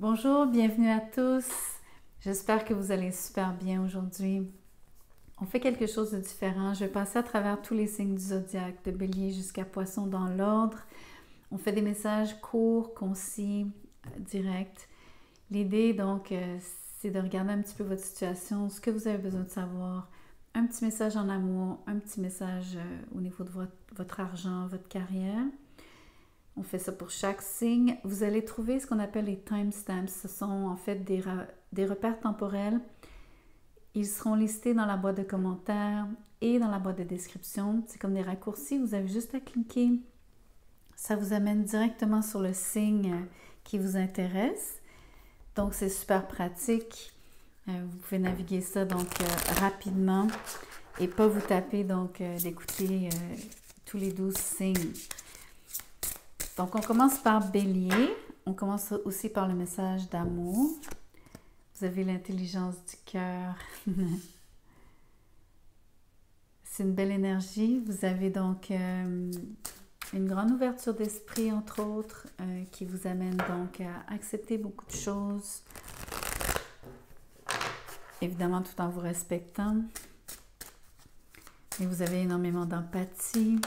Bonjour, bienvenue à tous. J'espère que vous allez super bien aujourd'hui. On fait quelque chose de différent. Je vais passer à travers tous les signes du zodiaque, de Bélier jusqu'à Poisson dans l'ordre. On fait des messages courts, concis, directs. L'idée, donc, c'est de regarder un petit peu votre situation, ce que vous avez besoin de savoir. Un petit message en amour, un petit message au niveau de votre argent, votre carrière. On fait ça pour chaque signe. Vous allez trouver ce qu'on appelle les timestamps. Ce sont en fait des repères temporels. Ils seront listés dans la boîte de commentaires et dans la boîte de description. C'est comme des raccourcis. Vous avez juste à cliquer. Ça vous amène directement sur le signe qui vous intéresse. Donc, c'est super pratique. Vous pouvez naviguer ça donc rapidement et pas vous taper donc d'écouter tous les 12 signes. Donc, on commence par Bélier. On commence aussi par le message d'amour. Vous avez l'intelligence du cœur. C'est une belle énergie. Vous avez donc une grande ouverture d'esprit, entre autres, qui vous amène donc à accepter beaucoup de choses. Évidemment, tout en vous respectant. Et vous avez énormément d'empathie,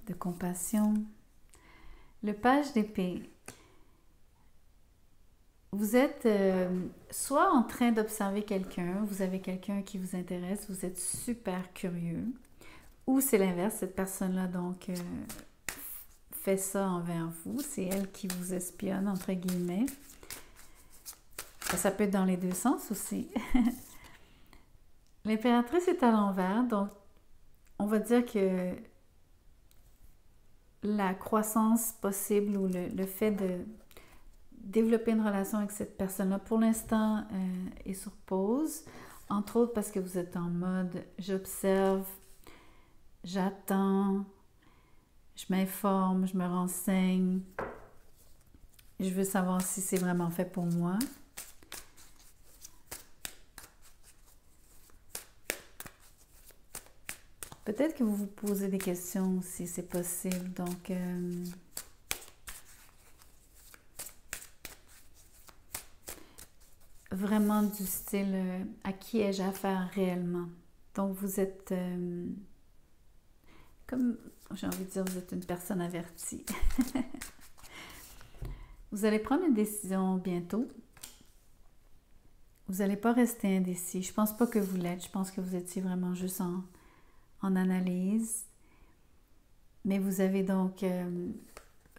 de compassion. Le page d'épée. Vous êtes soit en train d'observer quelqu'un, vous avez quelqu'un qui vous intéresse, vous êtes super curieux, ou c'est l'inverse, cette personne-là donc fait ça envers vous, c'est elle qui vous espionne, entre guillemets. Ça peut être dans les deux sens aussi. L'impératrice est à l'envers, donc on va dire que la croissance possible ou le fait de développer une relation avec cette personne-là, pour l'instant, est sur pause. Entre autres parce que vous êtes en mode « j'observe, j'attends, je m'informe, je me renseigne, je veux savoir si c'est vraiment fait pour moi ». Peut-être que vous vous posez des questions si c'est possible, donc vraiment du style à qui ai-je affaire réellement. Donc vous êtes comme j'ai envie de dire, vous êtes une personne avertie. Vous allez prendre une décision bientôt. Vous n'allez pas rester indécis. Je pense pas que vous l'êtes. Je pense que vous étiez vraiment juste en analyse. Mais vous avez donc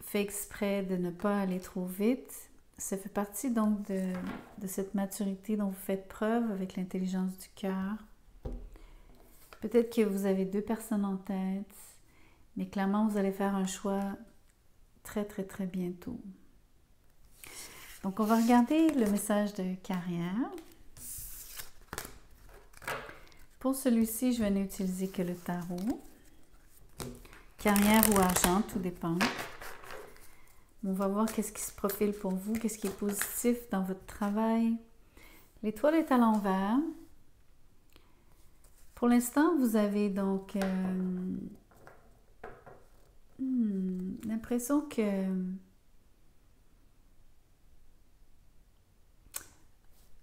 fait exprès de ne pas aller trop vite. Ça fait partie donc de cette maturité dont vous faites preuve avec l'intelligence du cœur. Peut-être que vous avez deux personnes en tête, mais clairement vous allez faire un choix très très très bientôt. Donc on va regarder le message de carrière. Pour celui-ci, je vais n'utiliser que le tarot. Carrière ou argent, tout dépend. On va voir qu'est-ce qui se profile pour vous, qu'est-ce qui est positif dans votre travail. L'étoile est à l'envers. Pour l'instant, vous avez donc l'impression que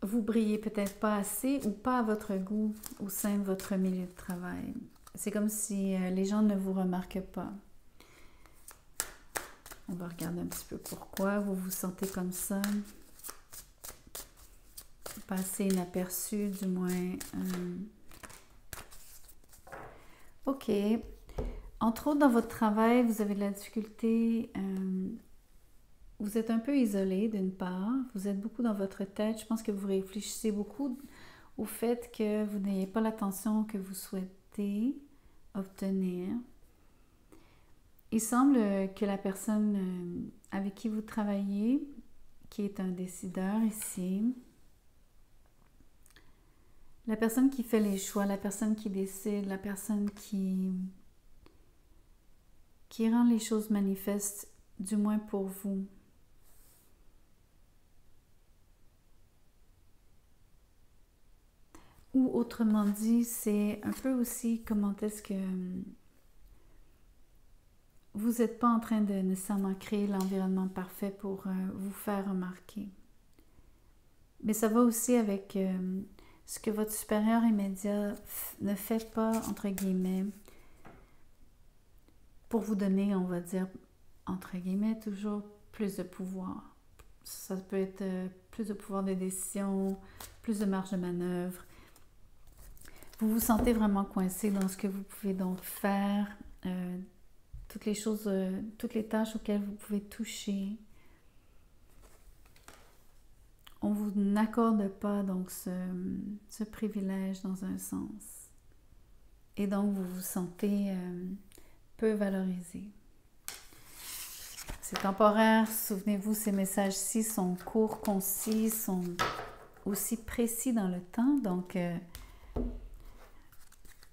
vous brillez peut-être pas assez ou pas à votre goût au sein de votre milieu de travail. C'est comme si les gens ne vous remarquent pas. On va regarder un petit peu pourquoi vous vous sentez comme ça. Passer inaperçu, du moins. OK. Entre autres, dans votre travail, vous avez de la difficulté. Vous êtes un peu isolé, d'une part. Vous êtes beaucoup dans votre tête. Je pense que vous réfléchissez beaucoup au fait que vous n'ayez pas l'attention que vous souhaitez obtenir. Il semble que la personne avec qui vous travaillez, qui est un décideur ici, la personne qui fait les choix, la personne qui décide, la personne qui rend les choses manifestes, du moins pour vous. Ou autrement dit, c'est un peu aussi comment est-ce que vous n'êtes pas en train de nécessairement créer l'environnement parfait pour vous faire remarquer. Mais ça va aussi avec ce que votre supérieur immédiat ne fait pas, entre guillemets, pour vous donner, on va dire, entre guillemets, toujours plus de pouvoir. Ça peut être plus de pouvoir de décision, plus de marge de manœuvre. Vous vous sentez vraiment coincé dans ce que vous pouvez donc faire, toutes les choses, toutes les tâches auxquelles vous pouvez toucher. On ne vous n'accorde pas donc ce privilège dans un sens. Et donc vous vous sentez peu valorisé. C'est temporaire, souvenez-vous, ces messages-ci sont courts, concis, sont aussi précis dans le temps, donc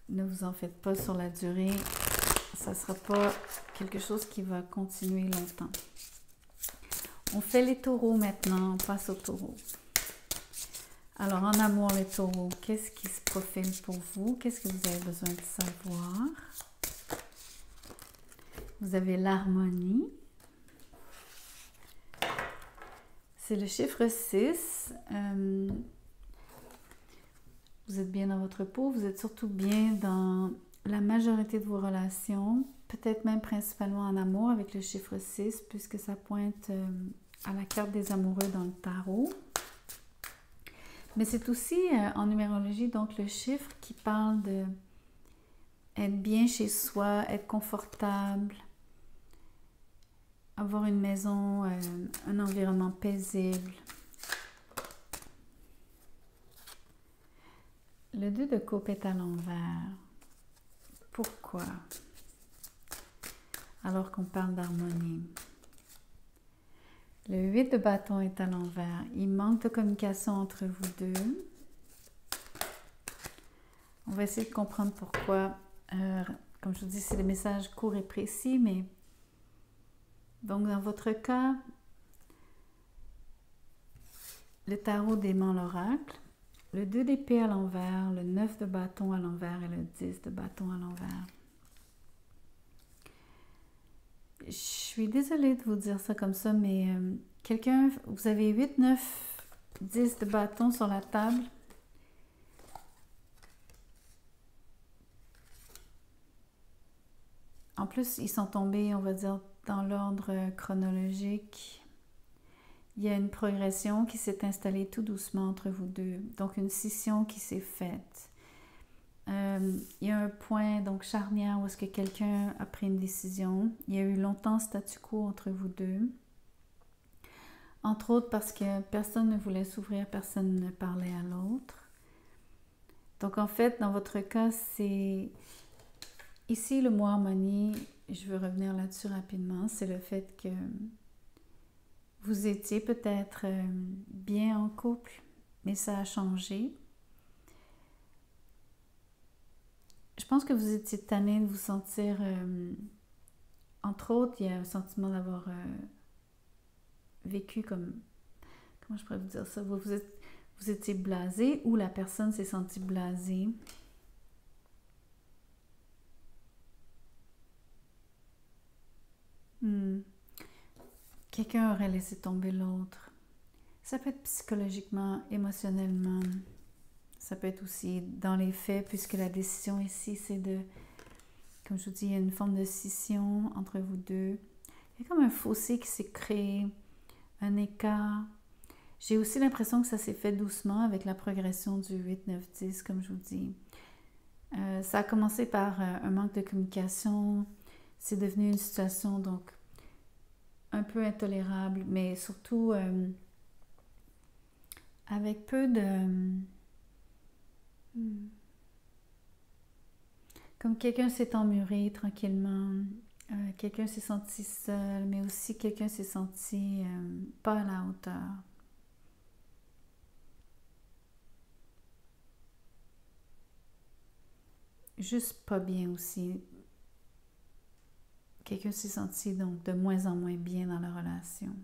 ne vous en faites pas sur la durée, ça ne sera pas quelque chose qui va continuer longtemps. On fait les taureaux maintenant, on passe aux taureaux. Alors en amour les taureaux, qu'est-ce qui se profile pour vous? Qu'est-ce que vous avez besoin de savoir? Vous avez l'harmonie. C'est le chiffre 6. Vous êtes bien dans votre peau, vous êtes surtout bien dans la majorité de vos relations, peut-être même principalement en amour avec le chiffre 6, puisque ça pointe à la carte des amoureux dans le tarot. Mais c'est aussi en numérologie, donc le chiffre qui parle de être bien chez soi, être confortable, avoir une maison, un environnement paisible. Le 2 de coupe est à l'envers. Pourquoi? Alors qu'on parle d'harmonie. Le 8 de bâton est à l'envers. Il manque de communication entre vous deux. On va essayer de comprendre pourquoi. Comme je vous dis, c'est des messages courts et précis, mais donc dans votre cas, le tarot dément l'oracle. Le 2 d'épée à l'envers, le 9 de bâton à l'envers et le 10 de bâton à l'envers. Je suis désolée de vous dire ça comme ça, mais quelqu'un, vous avez 8, 9, 10 de bâton sur la table. En plus, ils sont tombés, on va dire, dans l'ordre chronologique. Il y a une progression qui s'est installée tout doucement entre vous deux. Donc, une scission qui s'est faite. Il y a un point donc charnière où est-ce que quelqu'un a pris une décision. Il y a eu longtemps statu quo entre vous deux. Entre autres parce que personne ne voulait s'ouvrir, personne ne parlait à l'autre. Donc, en fait, dans votre cas, c'est... Ici, le mot harmonie, je veux revenir là-dessus rapidement, c'est le fait que vous étiez peut-être bien en couple, mais ça a changé. Je pense que vous étiez tanné de vous sentir, entre autres, il y a un sentiment d'avoir vécu comme, comment je pourrais vous dire ça, vous étiez blasé ou la personne s'est sentie blasée. Quelqu'un aurait laissé tomber l'autre. Ça peut être psychologiquement, émotionnellement. Ça peut être aussi dans les faits, puisque la décision ici, c'est de, comme je vous dis, il y a une forme de scission entre vous deux. Il y a comme un fossé qui s'est créé, un écart. J'ai aussi l'impression que ça s'est fait doucement avec la progression du 8, 9, 10, comme je vous dis. Ça a commencé par un manque de communication. C'est devenu une situation, donc, un peu intolérable, mais surtout avec peu de... Comme quelqu'un s'est emmuré tranquillement, quelqu'un s'est senti seul, mais aussi quelqu'un s'est senti pas à la hauteur. Juste pas bien aussi. Quelqu'un s'est senti donc de moins en moins bien dans la relation.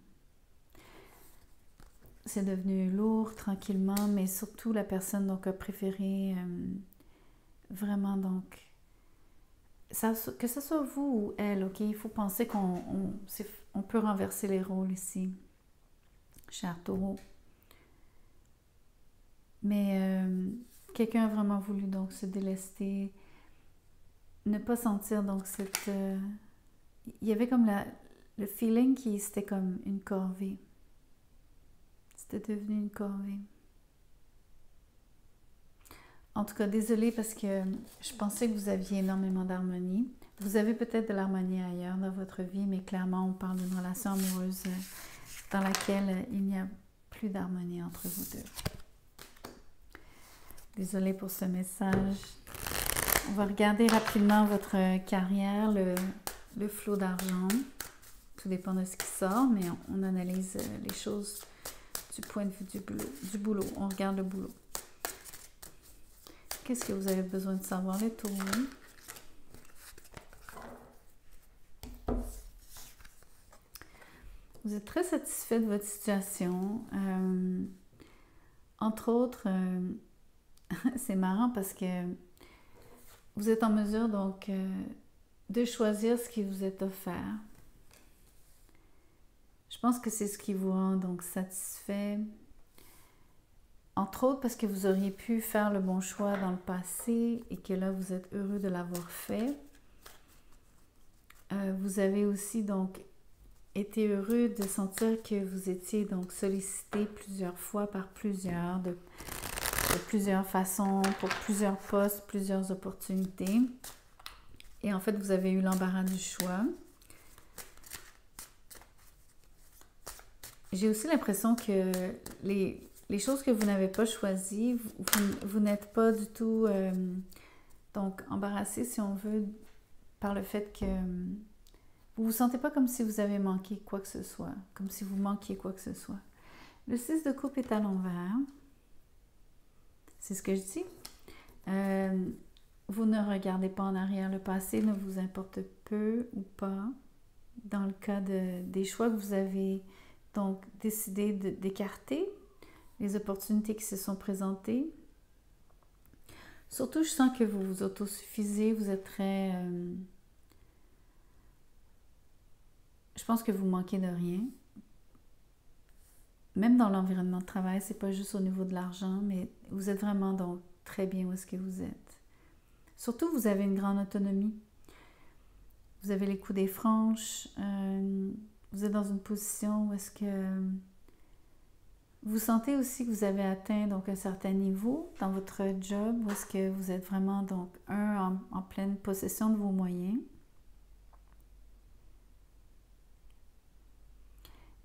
C'est devenu lourd tranquillement, mais surtout la personne donc a préféré vraiment donc que ce soit vous ou elle, ok, il faut penser qu'on peut renverser les rôles ici, cher taureau. Mais quelqu'un a vraiment voulu donc se délester, ne pas sentir donc cette... il y avait comme le feeling qui c'était comme une corvée. C'était devenu une corvée. En tout cas, désolée parce que je pensais que vous aviez énormément d'harmonie. Vous avez peut-être de l'harmonie ailleurs dans votre vie, mais clairement, on parle d'une relation amoureuse dans laquelle il n'y a plus d'harmonie entre vous deux. Désolée pour ce message. On va regarder rapidement votre carrière, le flot d'argent. Tout dépend de ce qui sort, mais on analyse les choses du point de vue du boulot. On regarde le boulot. Qu'est-ce que vous avez besoin de savoir, les taureaux? Vous êtes très satisfait de votre situation. Entre autres, c'est marrant parce que vous êtes en mesure donc de choisir ce qui vous est offert. Je pense que c'est ce qui vous rend donc satisfait. Entre autres parce que vous auriez pu faire le bon choix dans le passé et que là vous êtes heureux de l'avoir fait. Vous avez aussi donc été heureux de sentir que vous étiez donc sollicité plusieurs fois par plusieurs, de plusieurs façons, pour plusieurs postes, plusieurs opportunités. Et en fait, vous avez eu l'embarras du choix. J'ai aussi l'impression que les choses que vous n'avez pas choisies, vous n'êtes pas du tout donc embarrassé, si on veut, par le fait que vous ne vous sentez pas comme si vous avez manqué quoi que ce soit, comme si vous manquiez quoi que ce soit. Le 6 de coupe est à l'envers. C'est ce que je dis. Vous ne regardez pas en arrière. Le passé ne vous importe peu ou pas. Dans le cas des choix que vous avez donc décidé d'écarter, les opportunités qui se sont présentées. Surtout, je sens que vous vous autosuffisez. Vous êtes très... je pense que vous manquez de rien. Même dans l'environnement de travail, c'est pas juste au niveau de l'argent, mais vous êtes vraiment donc très bien où est-ce que vous êtes. Surtout, vous avez une grande autonomie. Vous avez les coups des franches. Vous êtes dans une position où est-ce que vous sentez aussi que vous avez atteint donc un certain niveau dans votre job, où est-ce que vous êtes vraiment donc en pleine possession de vos moyens.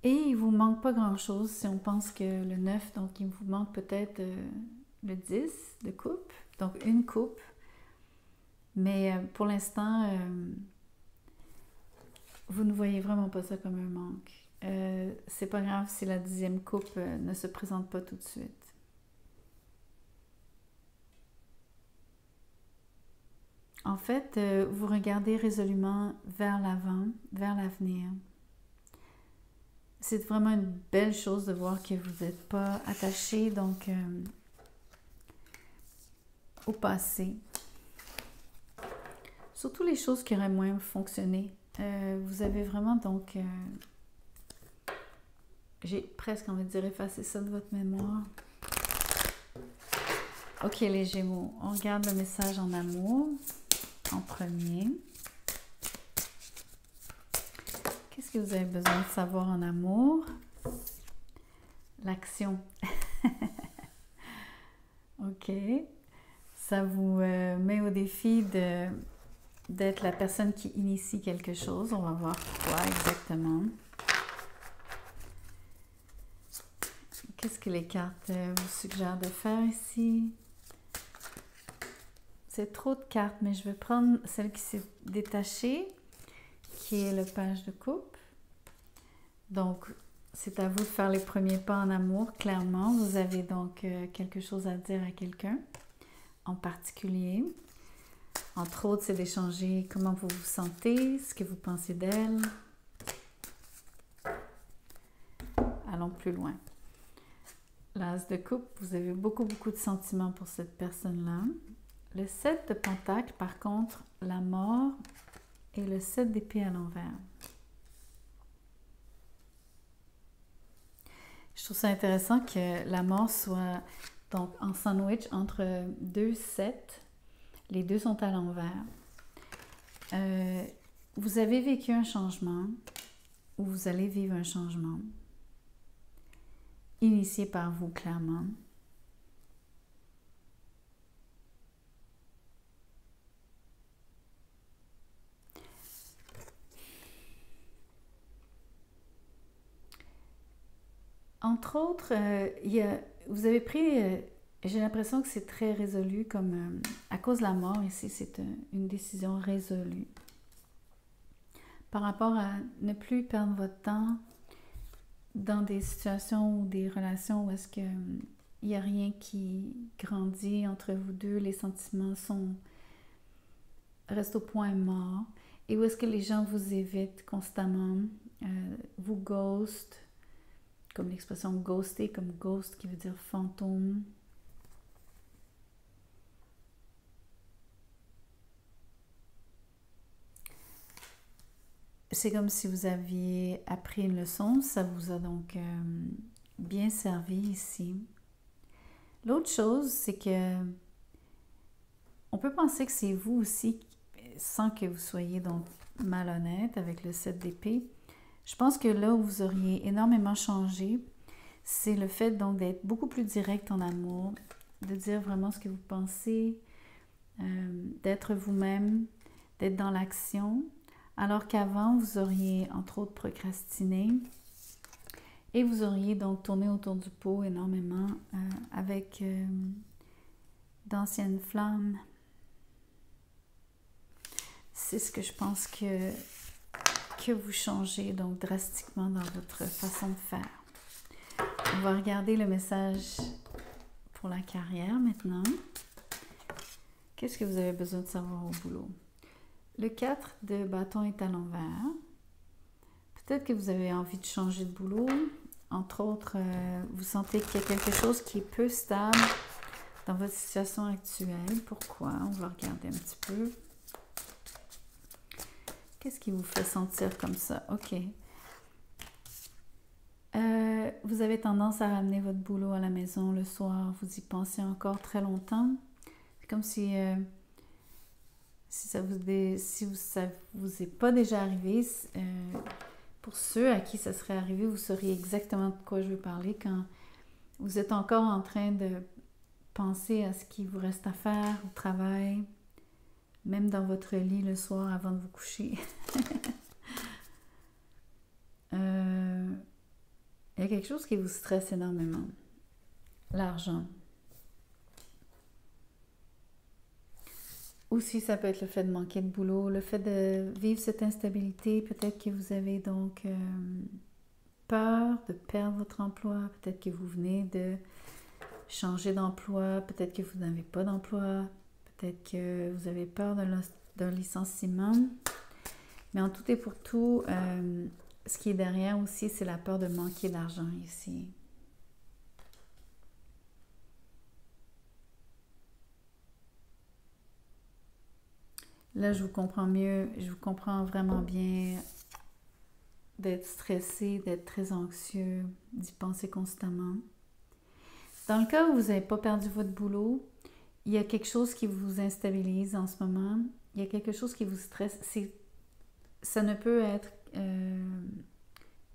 Et il ne vous manque pas grand-chose si on pense que le 9, donc il vous manque peut-être le 10 de coupe, donc une coupe. Mais pour l'instant, vous ne voyez vraiment pas ça comme un manque. C'est pas grave si la 10e coupe ne se présente pas tout de suite. En fait, vous regardez résolument vers l'avant, vers l'avenir. C'est vraiment une belle chose de voir que vous n'êtes pas attaché donc au passé. Surtout les choses qui auraient moins fonctionné. Vous avez vraiment donc... j'ai presque envie de dire effacer ça de votre mémoire. Ok les Gémeaux, on regarde le message en amour en premier. Qu'est-ce que vous avez besoin de savoir en amour? L'action. Ok. Ça vous met au défi d'être la personne qui initie quelque chose. On va voir quoi exactement. Qu'est-ce que les cartes vous suggèrent de faire ici? C'est trop de cartes, mais je vais prendre celle qui s'est détachée, qui est le page de coupe. Donc, c'est à vous de faire les premiers pas en amour, clairement. Vous avez donc quelque chose à dire à quelqu'un en particulier. Entre autres, c'est d'échanger comment vous vous sentez, ce que vous pensez d'elle. Allons plus loin. L'as de coupe, vous avez beaucoup de sentiments pour cette personne-là. Le 7 de pentacle, par contre, la mort et le 7 d'épée à l'envers. Je trouve ça intéressant que la mort soit Donc, en sandwich entre deux sets, les deux sont à l'envers. Vous avez vécu un changement ou vous allez vivre un changement initié par vous clairement. Entre autres, vous avez pris, j'ai l'impression que c'est très résolu, comme à cause de la mort ici, c'est une décision résolue. Par rapport à ne plus perdre votre temps dans des situations ou des relations où est-ce qu'il n'y a rien qui grandit entre vous deux, les sentiments restent au point mort, et où est-ce que les gens vous évitent constamment, vous ghost, comme l'expression ghoster, comme ghost qui veut dire fantôme. C'est comme si vous aviez appris une leçon, ça vous a donc bien servi ici. L'autre chose, c'est que on peut penser que c'est vous aussi, sans que vous soyez donc malhonnête avec le 7 d'épée. Je pense que là où vous auriez énormément changé, c'est le fait donc d'être beaucoup plus direct en amour, de dire vraiment ce que vous pensez, d'être vous-même, d'être dans l'action, alors qu'avant, vous auriez entre autres procrastiné et vous auriez donc tourné autour du pot énormément avec d'anciennes flammes. C'est ce que je pense que vous changez donc drastiquement dans votre façon de faire. On va regarder le message pour la carrière maintenant. Qu'est-ce que vous avez besoin de savoir au boulot? Le 4 de bâton est à l'envers. Peut-être que vous avez envie de changer de boulot. Entre autres, vous sentez qu'il y a quelque chose qui est peu stable dans votre situation actuelle. Pourquoi? On va regarder un petit peu. Qu'est-ce qui vous fait sentir comme ça? OK. Vous avez tendance à ramener votre boulot à la maison le soir. Vous y pensez encore très longtemps. C'est comme si ça vous est pas déjà arrivé. Pour ceux à qui ça serait arrivé, vous sauriez exactement de quoi je veux parler quand vous êtes encore en train de penser à ce qu'il vous reste à faire au travail, même dans votre lit le soir avant de vous coucher. Il y a quelque chose qui vous stresse énormément. L'argent. Aussi, ça peut être le fait de manquer de boulot, le fait de vivre cette instabilité. Peut-être que vous avez donc peur de perdre votre emploi. Peut-être que vous venez de changer d'emploi. Peut-être que vous n'avez pas d'emploi. Peut-être que vous avez peur d'un licenciement. Mais en tout et pour tout, ce qui est derrière aussi, c'est la peur de manquer d'argent ici. Là, je vous comprends mieux, je vous comprends vraiment bien d'être stressé, d'être très anxieux, d'y penser constamment. Dans le cas où vous n'avez pas perdu votre boulot, il y a quelque chose qui vous instabilise en ce moment, il y a quelque chose qui vous stresse. Ça ne peut être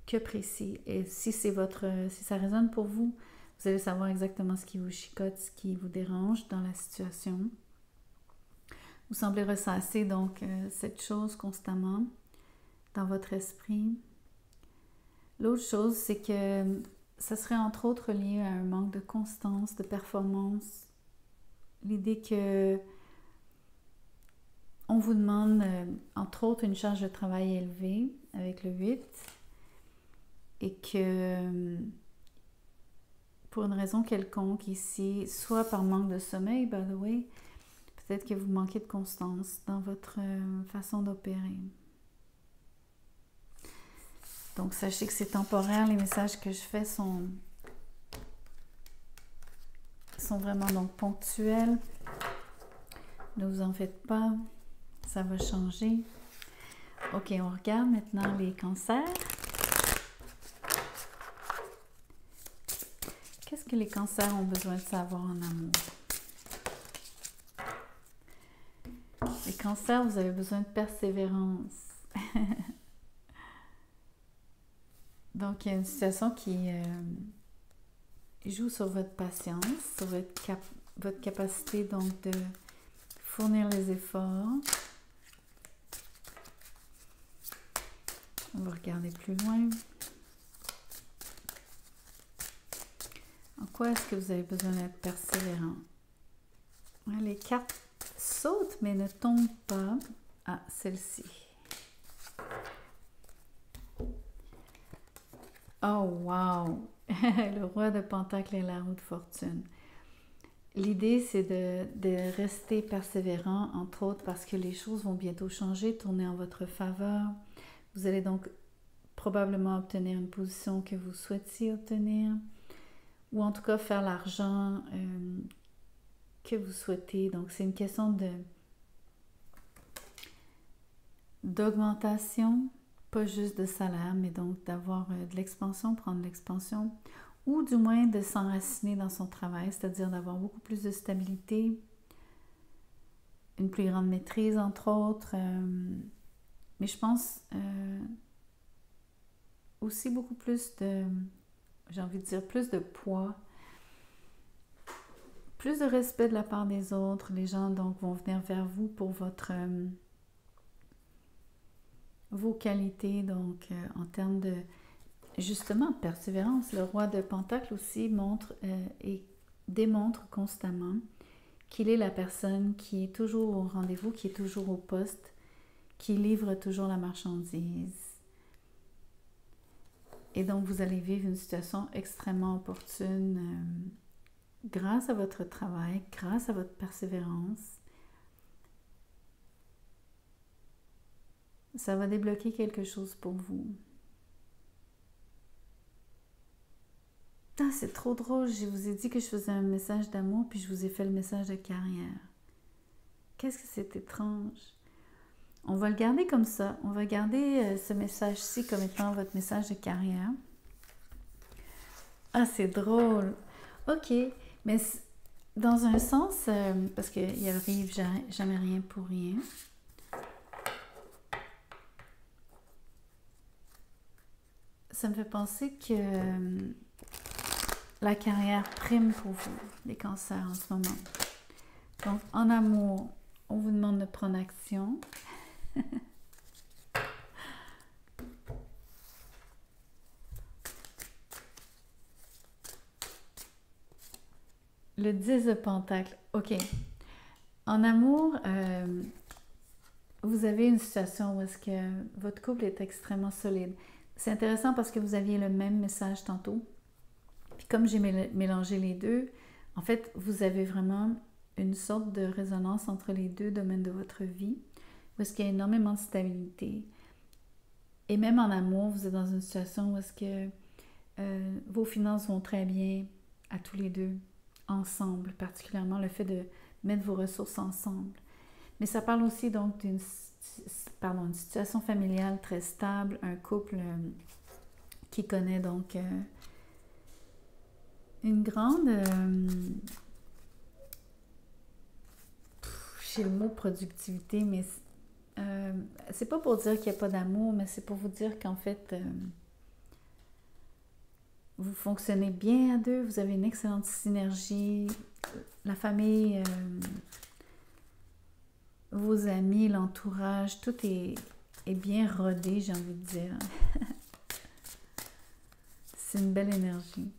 que précis. Et si ça résonne pour vous, vous allez savoir exactement ce qui vous chicote, ce qui vous dérange dans la situation. Vous semblez ressasser donc cette chose constamment dans votre esprit. L'autre chose, c'est que ça serait entre autres lié à un manque de constance, de performance. L'idée que on vous demande, entre autres, une charge de travail élevée avec le 8 et que pour une raison quelconque ici, soit par manque de sommeil, by the way, peut-être que vous manquez de constance dans votre façon d'opérer. Donc, sachez que c'est temporaire. Les messages que je fais sont vraiment donc ponctuels. Ne vous en faites pas. Ça va changer. OK, on regarde maintenant les cancers. Qu'est-ce que les cancers ont besoin de savoir en amour? Les cancers, vous avez besoin de persévérance. Donc, il y a une situation qui joue sur votre patience, sur votre capacité donc de fournir les efforts. On va regarder plus loin. En quoi est-ce que vous avez besoin d'être persévérant? Ouais, les cartes sautent mais ne tombent pas. Ah, celle-ci. Oh, wow! Le roi de Pentacle et la roue de fortune. L'idée, c'est de rester persévérant, entre autres parce que les choses vont bientôt changer, tourner en votre faveur. Vous allez donc probablement obtenir une position que vous souhaitiez obtenir, ou en tout cas faire l'argent que vous souhaitez. Donc, c'est une question d'augmentation, pas juste de salaire, mais donc d'avoir de l'expansion, prendre de l'expansion, ou du moins de s'enraciner dans son travail, c'est-à-dire d'avoir beaucoup plus de stabilité, une plus grande maîtrise, entre autres. Mais je pense aussi beaucoup plus de, j'ai envie de dire, plus de poids, plus de respect de la part des autres. Les gens donc vont venir vers vous pour vos qualités, donc en termes de, justement, persévérance. Le roi de Pentacle aussi montre et démontre constamment qu'il est la personne qui est toujours au rendez-vous, qui est toujours au poste, qui livre toujours la marchandise. Et donc, vous allez vivre une situation extrêmement opportune grâce à votre travail, grâce à votre persévérance. Ça va débloquer quelque chose pour vous. Ah, c'est trop drôle, je vous ai dit que je faisais un message d'amour, puis je vous ai fait le message de carrière. Qu'est-ce que c'est étrange. On va le garder comme ça. On va garder ce message-ci comme étant votre message de carrière. Ah, c'est drôle. OK, mais dans un sens, parce qu'il arrive jamais rien pour rien. Ça me fait penser que la carrière prime pour vous, les cancers en ce moment. Donc, en amour, on vous demande de prendre action. Le 10 de Pentacle. OK. En amour, vous avez une situation où est-ce que votre couple est extrêmement solide. C'est intéressant parce que vous aviez le même message tantôt. Puis comme j'ai mélangé les deux, en fait, vous avez vraiment une sorte de résonance entre les deux domaines de votre vie, où est-ce qu'il y a énormément de stabilité. Et même en amour, vous êtes dans une situation où est-ce que vos finances vont très bien à tous les deux, ensemble, particulièrement le fait de mettre vos ressources ensemble. Mais ça parle aussi donc d'une situation familiale très stable, un couple qui connaît donc une grande, j'ai le mot productivité, mais c'est pas pour dire qu'il n'y a pas d'amour, mais c'est pour vous dire qu'en fait, vous fonctionnez bien à deux, vous avez une excellente synergie, la famille, vos amis, l'entourage, tout est bien rodé, j'ai envie de dire. C'est une belle énergie.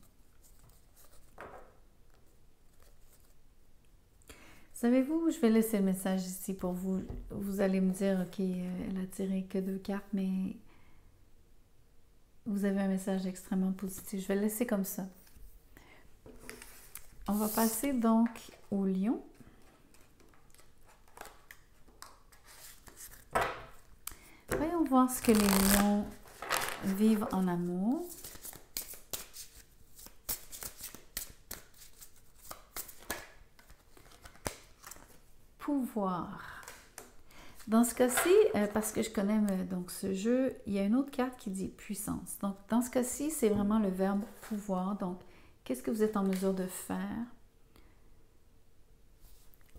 Savez-vous, je vais laisser le message ici pour vous. Vous allez me dire, OK, elle a tiré que 2 cartes, mais vous avez un message extrêmement positif. Je vais le laisser comme ça. On va passer donc au lion. Voyons voir ce que les lions vivent en amour. Pouvoir. Dans ce cas-ci, parce que je connais donc ce jeu, il y a une autre carte qui dit puissance. Donc, dans ce cas-ci, c'est vraiment le verbe pouvoir. Donc, qu'est-ce que vous êtes en mesure de faire?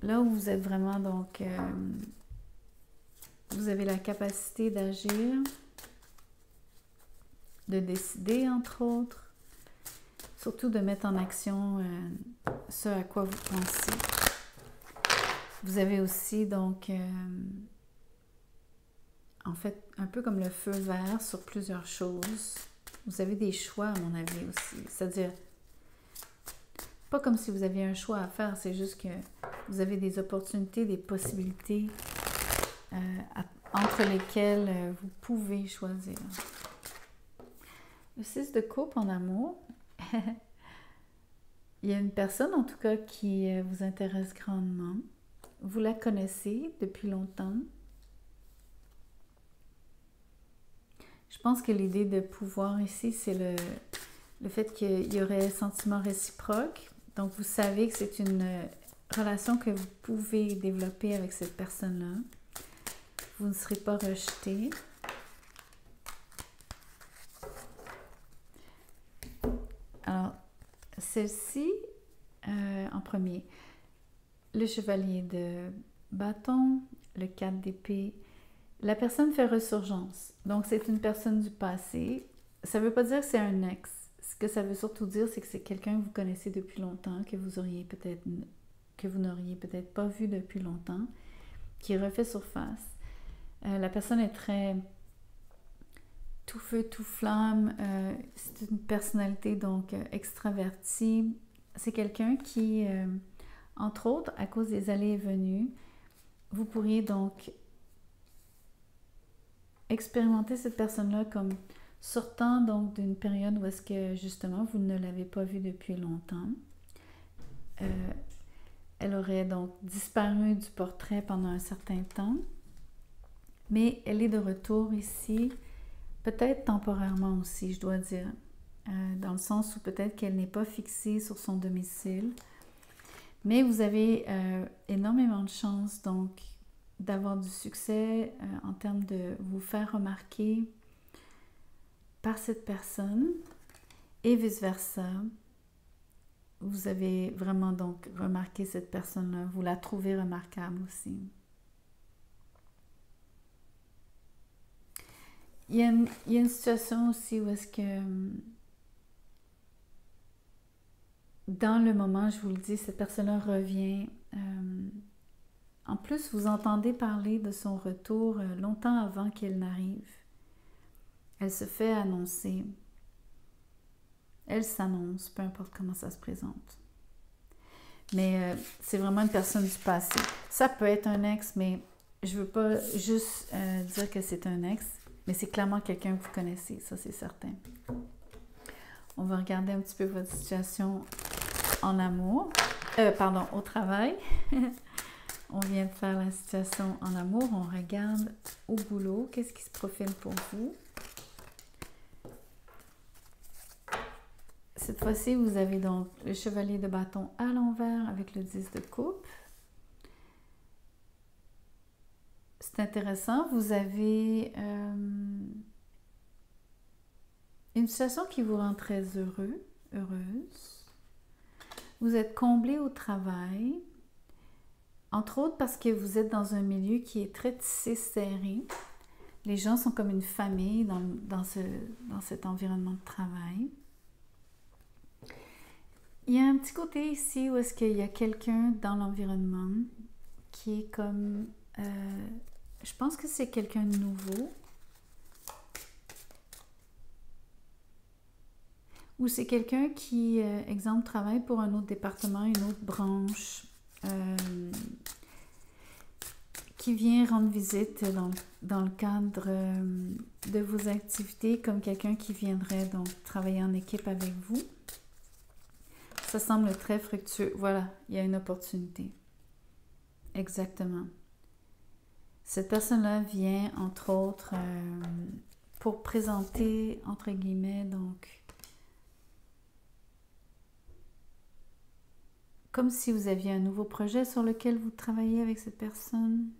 Là où vous êtes vraiment, donc, vous avez la capacité d'agir, de décider, entre autres, surtout de mettre en action ce à quoi vous pensez. Vous avez aussi, donc, en fait, un peu comme le feu vert sur plusieurs choses. Vous avez des choix, à mon avis, aussi. C'est-à-dire, pas comme si vous aviez un choix à faire, c'est juste que vous avez des opportunités, des possibilités entre lesquelles vous pouvez choisir. Le 6 de coupe en amour. Il y a une personne, en tout cas, qui vous intéresse grandement. Vous la connaissez depuis longtemps. Je pense que l'idée de pouvoir ici, c'est le fait qu'il y aurait sentiment réciproque. Donc, vous savez que c'est une relation que vous pouvez développer avec cette personne-là. Vous ne serez pas rejeté. Alors, celle-ci, en premier, le chevalier de bâton, le 4 d'épée. La personne fait ressurgence. Donc, c'est une personne du passé. Ça ne veut pas dire que c'est un ex. Ce que ça veut surtout dire, c'est que c'est quelqu'un que vous connaissez depuis longtemps, que vous n'auriez peut-être pas vu depuis longtemps, qui refait surface. La personne est très tout feu, tout flamme. C'est une personnalité donc extravertie. C'est quelqu'un qui, entre autres, à cause des allées et venues, vous pourriez donc expérimenter cette personne-là comme sortant donc d'une période où est-ce que justement vous ne l'avez pas vue depuis longtemps. Elle aurait donc disparu du portrait pendant un certain temps, mais elle est de retour ici, peut-être temporairement aussi, je dois dire, dans le sens où peut-être qu'elle n'est pas fixée sur son domicile, mais vous avez énormément de chance donc d'avoir du succès en termes de vous faire remarquer par cette personne et vice-versa. Vous avez vraiment donc remarqué cette personne-là, vous la trouvez remarquable aussi. Il y a une situation aussi où est-ce que dans le moment, je vous le dis, cette personne-là revient. En plus, vous entendez parler de son retour longtemps avant qu'elle n'arrive. Elle se fait annoncer. Elle s'annonce, peu importe comment ça se présente. Mais c'est vraiment une personne du passé. Ça peut être un ex, mais je ne veux pas juste dire que c'est un ex, mais c'est clairement quelqu'un que vous connaissez, ça c'est certain. On va regarder un petit peu votre situation en amour, au travail. On vient de faire la situation en amour, on regarde au boulot, qu'est-ce qui se profile pour vous. Cette fois-ci, vous avez donc le chevalier de bâton à l'envers avec le 10 de coupe. C'est intéressant, vous avez une situation qui vous rend très heureux, heureuse. Vous êtes comblé au travail, entre autres parce que vous êtes dans un milieu qui est très tissé, serré. Les gens sont comme une famille dans cet environnement de travail. Il y a un petit côté ici où est-ce qu'il y a quelqu'un dans l'environnement qui est comme... je pense que c'est quelqu'un de nouveau. Ou c'est quelqu'un qui, exemple, travaille pour un autre département, une autre branche, qui vient rendre visite dans le cadre de vos activités, comme quelqu'un qui viendrait donc travailler en équipe avec vous. Ça semble très fructueux. Voilà, il y a une opportunité. Exactement. Cette personne-là vient, entre autres, pour présenter, entre guillemets, donc, comme si vous aviez un nouveau projet sur lequel vous travaillez avec cette personne.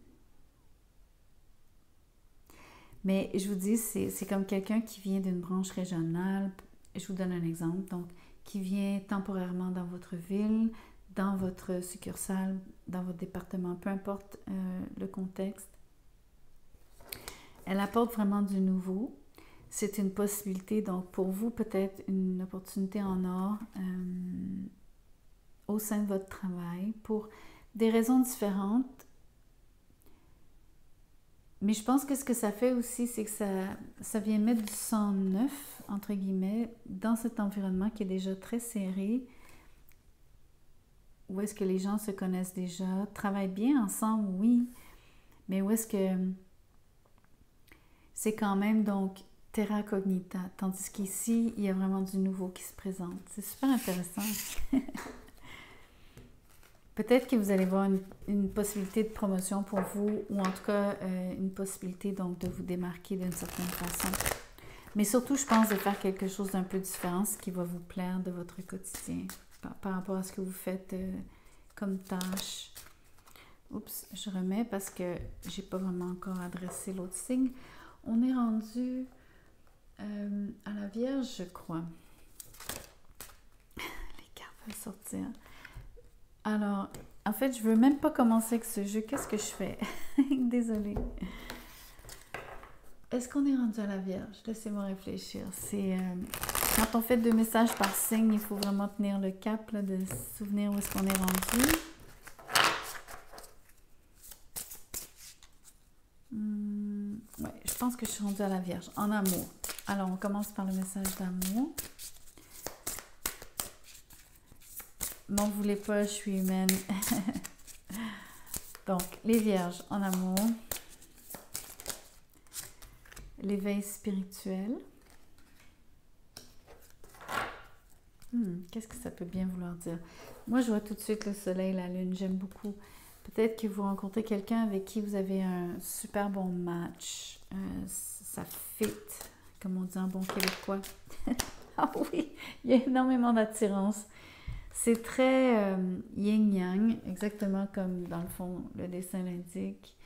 Mais je vous dis, c'est comme quelqu'un qui vient d'une branche régionale. Je vous donne un exemple. Donc, qui vient temporairement dans votre ville, dans votre succursale, dans votre département, peu importe le contexte. Elle apporte vraiment du nouveau. C'est une possibilité, donc pour vous, peut-être une opportunité en or au sein de votre travail pour des raisons différentes. Mais je pense que ce que ça fait aussi, c'est que ça vient mettre du sang neuf, entre guillemets, dans cet environnement qui est déjà très serré, où est-ce que les gens se connaissent déjà, travaillent bien ensemble, oui, mais où est-ce que c'est quand même donc terra cognita, tandis qu'ici, il y a vraiment du nouveau qui se présente. C'est super intéressant. Peut-être que vous allez voir une possibilité de promotion pour vous, ou en tout cas une possibilité donc de vous démarquer d'une certaine façon. Mais surtout, je pense de faire quelque chose d'un peu différent, ce qui va vous plaire de votre quotidien, par rapport à ce que vous faites comme tâche. Oups, je remets parce que j'ai pas vraiment encore adressé l'autre signe. On est rendu à la Vierge, je crois. Les cartes veulent sortir. Alors, en fait, je veux même pas commencer avec ce jeu. Qu'est-ce que je fais? Désolée. Est-ce qu'on est rendu à la Vierge? Laissez-moi réfléchir. C'est quand on fait 2 messages par signe, il faut vraiment tenir le cap là, de se souvenir où est-ce qu'on est rendu. Ouais, je pense que je suis rendue à la Vierge, en amour. Alors, on commence par le message d'amour. M'en voulez pas, je suis humaine. Donc, les Vierges en amour. L'éveil spirituel. Qu'est-ce que ça peut bien vouloir dire? Moi, je vois tout de suite le soleil, la lune. J'aime beaucoup. Peut-être que vous rencontrez quelqu'un avec qui vous avez un super bon match. Ça fit, comme on dit en bon québécois. Ah oui, il y a énormément d'attirance. C'est très yin-yang, exactement comme dans le fond le dessin l'indique.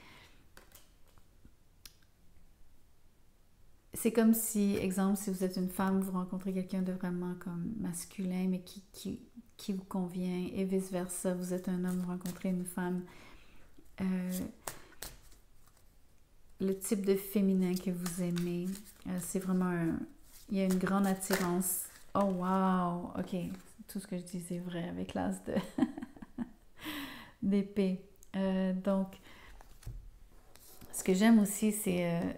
C'est comme si, exemple, si vous êtes une femme, vous rencontrez quelqu'un de vraiment comme masculin, mais qui vous convient, et vice-versa. Vous êtes un homme, vous rencontrez une femme. Le type de féminin que vous aimez, c'est vraiment il y a une grande attirance. Oh wow! OK. Tout ce que je dis, c'est vrai avec l'as d'épée. Donc, ce que j'aime aussi, c'est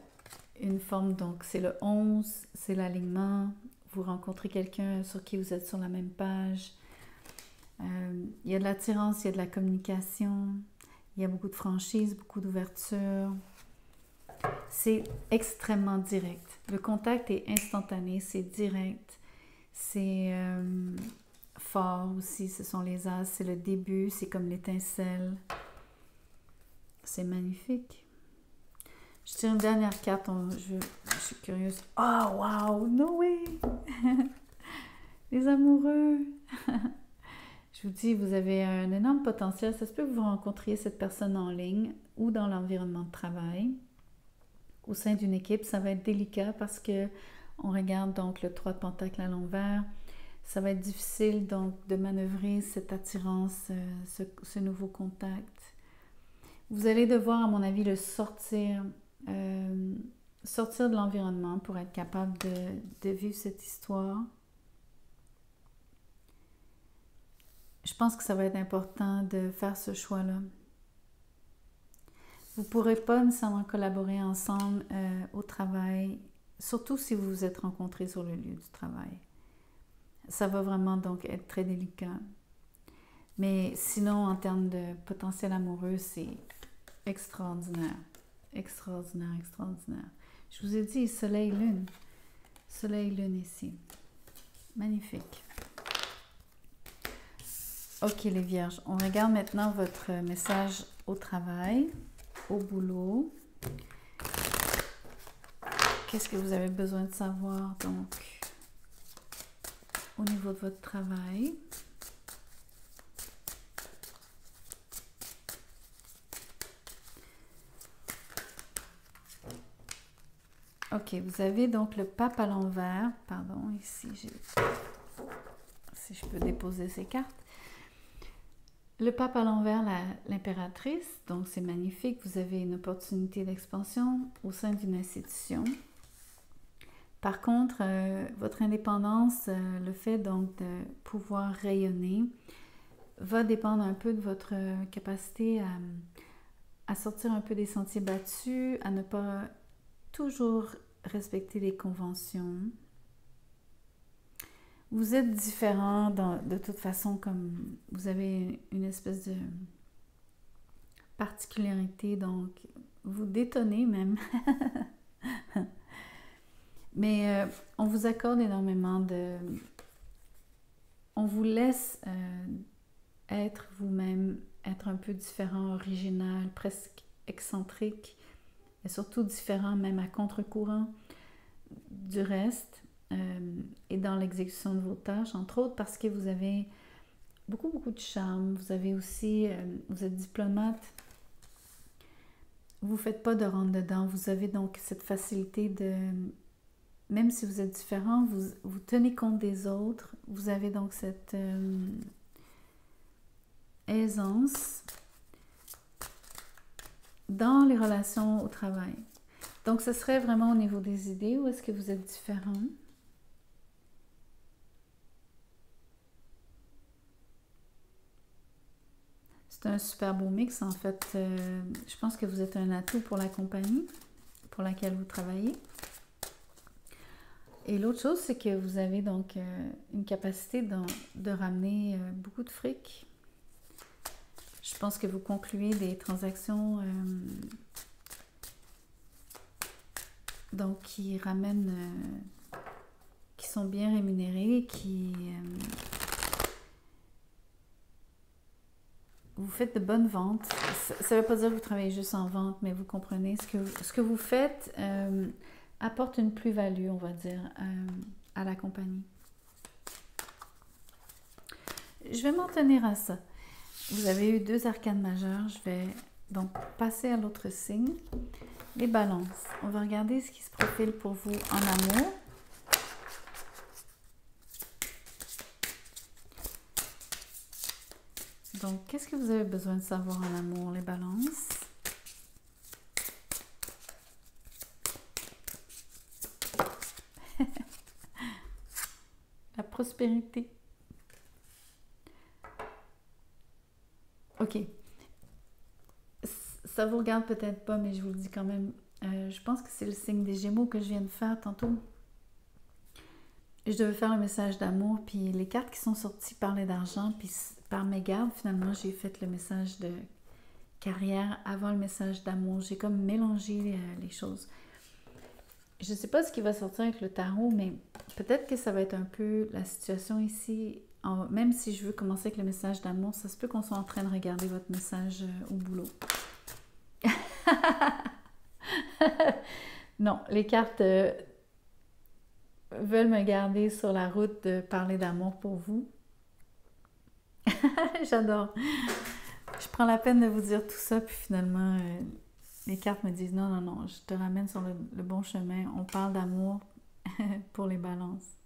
une forme, donc c'est le 11, c'est l'alignement. Vous rencontrez quelqu'un sur qui vous êtes sur la même page. Il y a de l'attirance, il y a de la communication, il y a beaucoup de franchise, beaucoup d'ouverture. C'est extrêmement direct. Le contact est instantané, c'est direct. C'est fort aussi, ce sont les as, c'est le début, c'est comme l'étincelle. C'est magnifique. Je tire une dernière carte, je suis curieuse. Oh, wow, no way! Les amoureux! Je vous dis, vous avez un énorme potentiel. Ça se peut que vous rencontriez cette personne en ligne ou dans l'environnement de travail. Au sein d'une équipe, ça va être délicat parce que on regarde donc le 3 de Pentacle à l'envers. Ça va être difficile donc de manœuvrer cette attirance, ce nouveau contact. Vous allez devoir, à mon avis, le sortir de l'environnement pour être capable de vivre cette histoire. Je pense que ça va être important de faire ce choix-là. Vous ne pourrez pas nécessairement collaborer ensemble au travail, surtout si vous vous êtes rencontrés sur le lieu du travail. Ça va vraiment donc être très délicat. Mais sinon, en termes de potentiel amoureux, c'est extraordinaire. Extraordinaire, extraordinaire. Je vous ai dit soleil-lune. Soleil-lune ici. Magnifique. Ok les vierges, on regarde maintenant votre message au travail, au boulot. Qu'est-ce que vous avez besoin de savoir donc au niveau de votre travail? Ok, vous avez donc le pape à l'envers. Pardon, ici j'ai si je peux déposer ces cartes. Le pape à l'envers, l'impératrice, donc c'est magnifique, vous avez une opportunité d'expansion au sein d'une institution. Par contre, votre indépendance, le fait donc de pouvoir rayonner, va dépendre un peu de votre capacité à sortir un peu des sentiers battus, à ne pas toujours respecter les conventions. Vous êtes différent de toute façon, comme vous avez une espèce de particularité, donc vous détonnez même. Mais on vous accorde énormément de... On vous laisse être vous-même, être un peu différent, original, presque excentrique, et surtout différent même à contre-courant du reste, et dans l'exécution de vos tâches, entre autres parce que vous avez beaucoup de charme, vous avez aussi, vous êtes diplomate, vous ne faites pas de rentre-dedans, vous avez donc cette facilité de... Même si vous êtes différent, vous tenez compte des autres, vous avez donc cette aisance dans les relations au travail. Donc, ce serait vraiment au niveau des idées, où est-ce que vous êtes différent? C'est un super beau mix, en fait. Je pense que vous êtes un atout pour la compagnie pour laquelle vous travaillez. Et l'autre chose, c'est que vous avez donc une capacité de ramener beaucoup de fric. Je pense que vous concluez des transactions donc qui ramènent, qui sont bien rémunérées, qui vous faites de bonnes ventes. Ça ne veut pas dire que vous travaillez juste en vente, mais vous comprenez ce que vous faites apporte une plus-value, on va dire, à la compagnie. Je vais m'en tenir à ça. Vous avez eu 2 arcanes majeures. Je vais donc passer à l'autre signe. Les balances. On va regarder ce qui se profile pour vous en amour. Donc, qu'est-ce que vous avez besoin de savoir en amour, les balances? La prospérité. OK. Ça vous regarde peut-être pas, mais je vous le dis quand même. Je pense que c'est le signe des Gémeaux que je viens de faire tantôt. Je devais faire un message d'amour, puis les cartes qui sont sorties parlaient d'argent, puis par mégarde, finalement, j'ai fait le message de carrière avant le message d'amour. J'ai comme mélangé les choses. Je ne sais pas ce qui va sortir avec le tarot, mais peut-être que ça va être un peu la situation ici. Même si je veux commencer avec le message d'amour, ça se peut qu'on soit en train de regarder votre message au boulot. Non, les cartes veulent me garder sur la route de parler d'amour pour vous. J'adore. Je prends la peine de vous dire tout ça, puis finalement, les cartes me disent non, non, non, je te ramène sur le bon chemin. On parle d'amour pour les balances.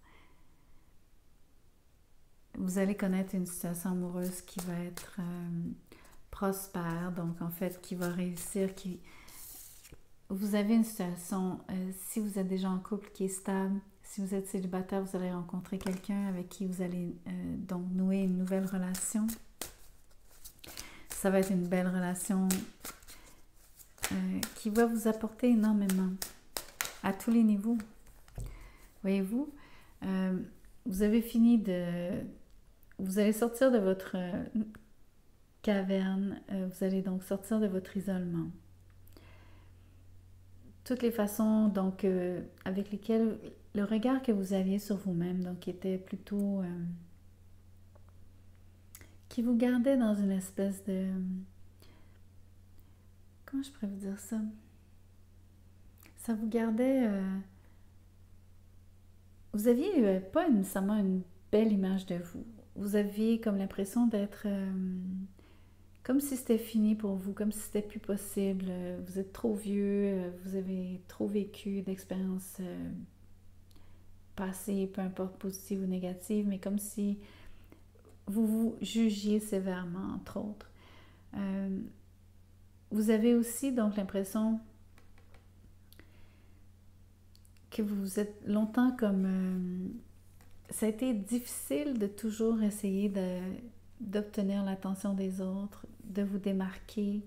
Vous allez connaître une situation amoureuse qui va être prospère, donc en fait, qui va réussir, Vous avez une situation, si vous êtes déjà en couple, qui est stable. Si vous êtes célibataire, vous allez rencontrer quelqu'un avec qui vous allez donc nouer une nouvelle relation. Ça va être une belle relation qui va vous apporter énormément à tous les niveaux. Voyez-vous, vous avez fini de... Vous allez sortir de votre caverne, vous allez donc sortir de votre isolement. Toutes les façons donc avec lesquelles le regard que vous aviez sur vous-même donc était plutôt qui vous gardait dans une espèce de comment je pourrais vous dire ça? Ça vous gardait vous aviez pas nécessairement une belle image de vous. Vous aviez comme l'impression d'être comme si c'était fini pour vous, comme si c'était plus possible. Vous êtes trop vieux, vous avez trop vécu d'expériences passées, peu importe positives ou négatives, mais comme si vous vous jugiez sévèrement, entre autres. Vous avez aussi donc l'impression que vous êtes longtemps comme... ça a été difficile de toujours essayer d'obtenir l'attention des autres, de vous démarquer.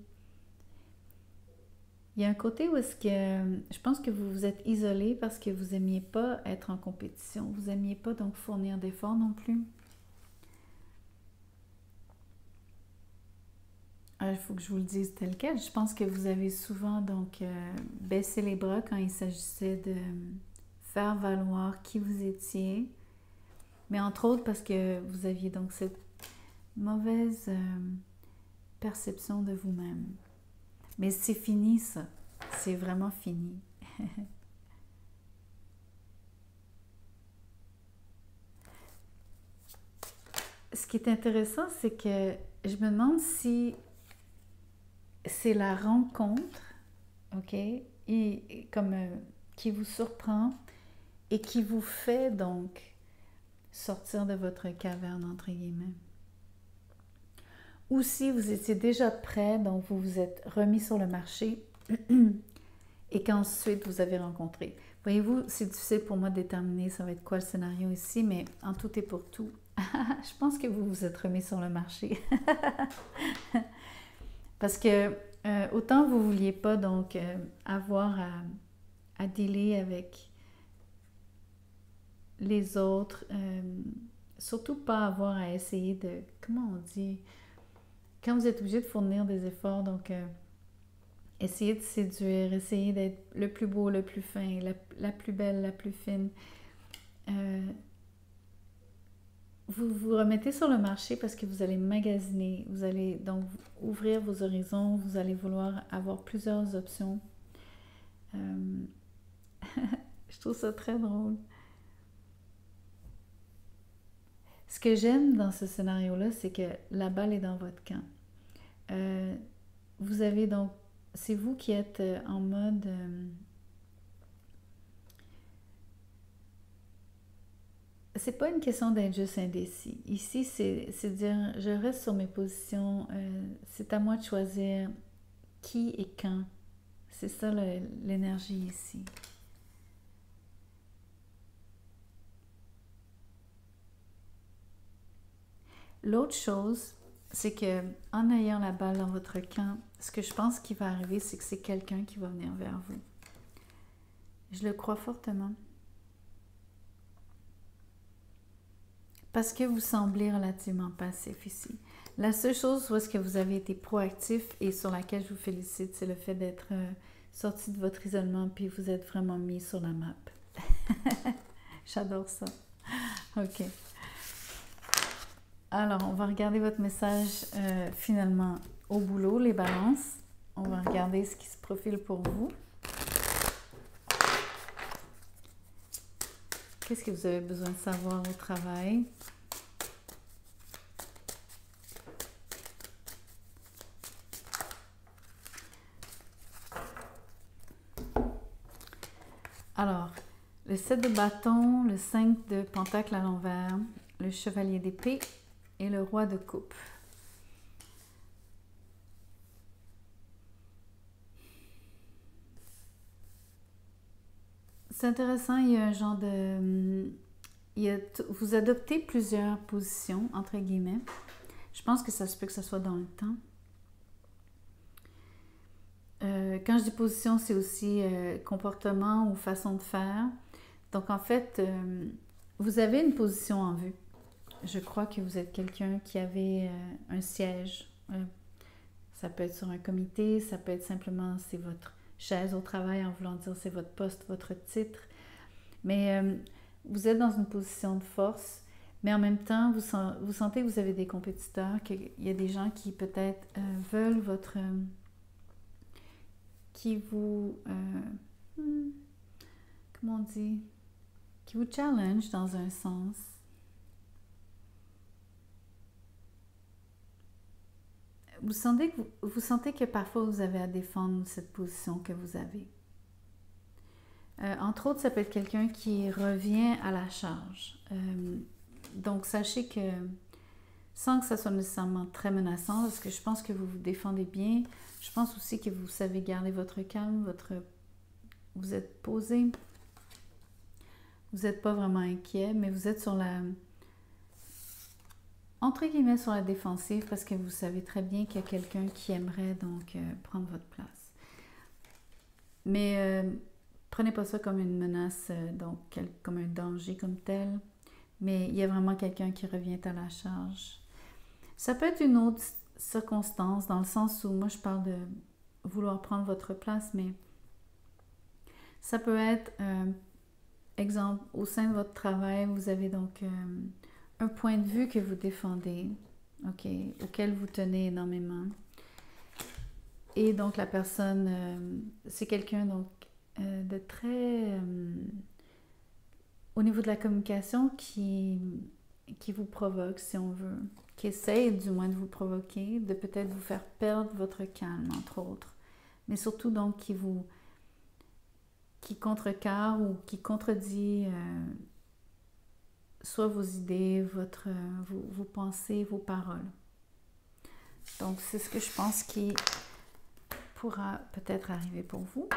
Il y a un côté où est-ce que je pense que vous vous êtes isolé parce que vous n'aimiez pas être en compétition. Vous n'aimiez pas donc fournir d'efforts non plus. Il faut que je vous le dise tel quel. Je pense que vous avez souvent donc baissé les bras quand il s'agissait de faire valoir qui vous étiez. Mais entre autres parce que vous aviez donc cette mauvaise perception de vous-même. Mais c'est fini ça. C'est vraiment fini. Ce qui est intéressant, c'est que je me demande si c'est la rencontre, ok, et comme qui vous surprend et qui vous fait donc sortir de votre caverne, entre guillemets. Ou si vous étiez déjà prêt, donc vous vous êtes remis sur le marché et qu'ensuite vous avez rencontré. Voyez-vous, c'est difficile pour moi de déterminer ça va être quoi le scénario ici, mais en tout et pour tout, je pense que vous vous êtes remis sur le marché. Parce que autant vous ne vouliez pas donc avoir à dealer avec les autres, surtout pas avoir à essayer de, comment on dit, quand vous êtes obligé de fournir des efforts, donc essayer de séduire, essayer d'être le plus beau, le plus fin, la plus belle, la plus fine, vous vous remettez sur le marché parce que vous allez magasiner, vous allez donc ouvrir vos horizons, vous allez vouloir avoir plusieurs options. Je trouve ça très drôle. Ce que j'aime dans ce scénario-là, c'est que la balle est dans votre camp. Vous avez donc, c'est vous qui êtes en mode... c'est pas une question d'être juste indécis. Ici, c'est dire, je reste sur mes positions, c'est à moi de choisir qui et quand. C'est ça l'énergie ici. L'autre chose, c'est que en ayant la balle dans votre camp, ce que je pense qui va arriver, c'est que c'est quelqu'un qui va venir vers vous. Je le crois fortement. Parce que vous semblez relativement passif ici. La seule chose où est-ce que vous avez été proactif et sur laquelle je vous félicite, c'est le fait d'être sorti de votre isolement puis vous êtes vraiment mis sur la map. J'adore ça. OK. Alors, on va regarder votre message finalement au boulot, les balances. On va regarder ce qui se profile pour vous. Qu'est-ce que vous avez besoin de savoir au travail? Alors, le 7 de bâton, le 5 de pentacle à l'envers, le chevalier d'épée et le roi de coupe. C'est intéressant, il y a un genre de... vous adoptez plusieurs positions, entre guillemets. Je pense que ça se peut que ça soit dans le temps. Quand je dis position, c'est aussi comportement ou façon de faire. Donc, en fait, vous avez une position en vue. Je crois que vous êtes quelqu'un qui avait un siège. Ça peut être sur un comité, ça peut être simplement, c'est votre chaise au travail, en voulant dire c'est votre poste, votre titre. Mais vous êtes dans une position de force, mais en même temps, vous sentez que vous avez des compétiteurs, qu'il y a des gens qui peut-être veulent votre... qui vous... comment on dit? Qui vous challenge dans un sens. Vous sentez que parfois vous avez à défendre cette position que vous avez. Entre autres, ça peut être quelqu'un qui revient à la charge. Donc, sachez que sans que ça soit nécessairement très menaçant, parce que je pense que vous vous défendez bien. Je pense aussi que vous savez garder votre calme, vous êtes posé. Vous n'êtes pas vraiment inquiet, mais vous êtes sur la... entre guillemets sur la défensive parce que vous savez très bien qu'il y a quelqu'un qui aimerait donc prendre votre place. Mais prenez pas ça comme une menace, donc comme un danger comme tel, mais il y a vraiment quelqu'un qui revient à la charge. Ça peut être une autre circonstance, dans le sens où moi je parle de vouloir prendre votre place, mais ça peut être, exemple, au sein de votre travail, vous avez donc un point de vue que vous défendez, ok, auquel vous tenez énormément. Et donc la personne, c'est quelqu'un donc de très... au niveau de la communication qui vous provoque, si on veut, qui essaye du moins de vous provoquer, de peut-être vous faire perdre votre calme, entre autres. Mais surtout donc qui contrecarre ou qui contredit soit vos idées, vos pensées, vos paroles. Donc c'est ce que je pense qui pourra peut-être arriver pour vous.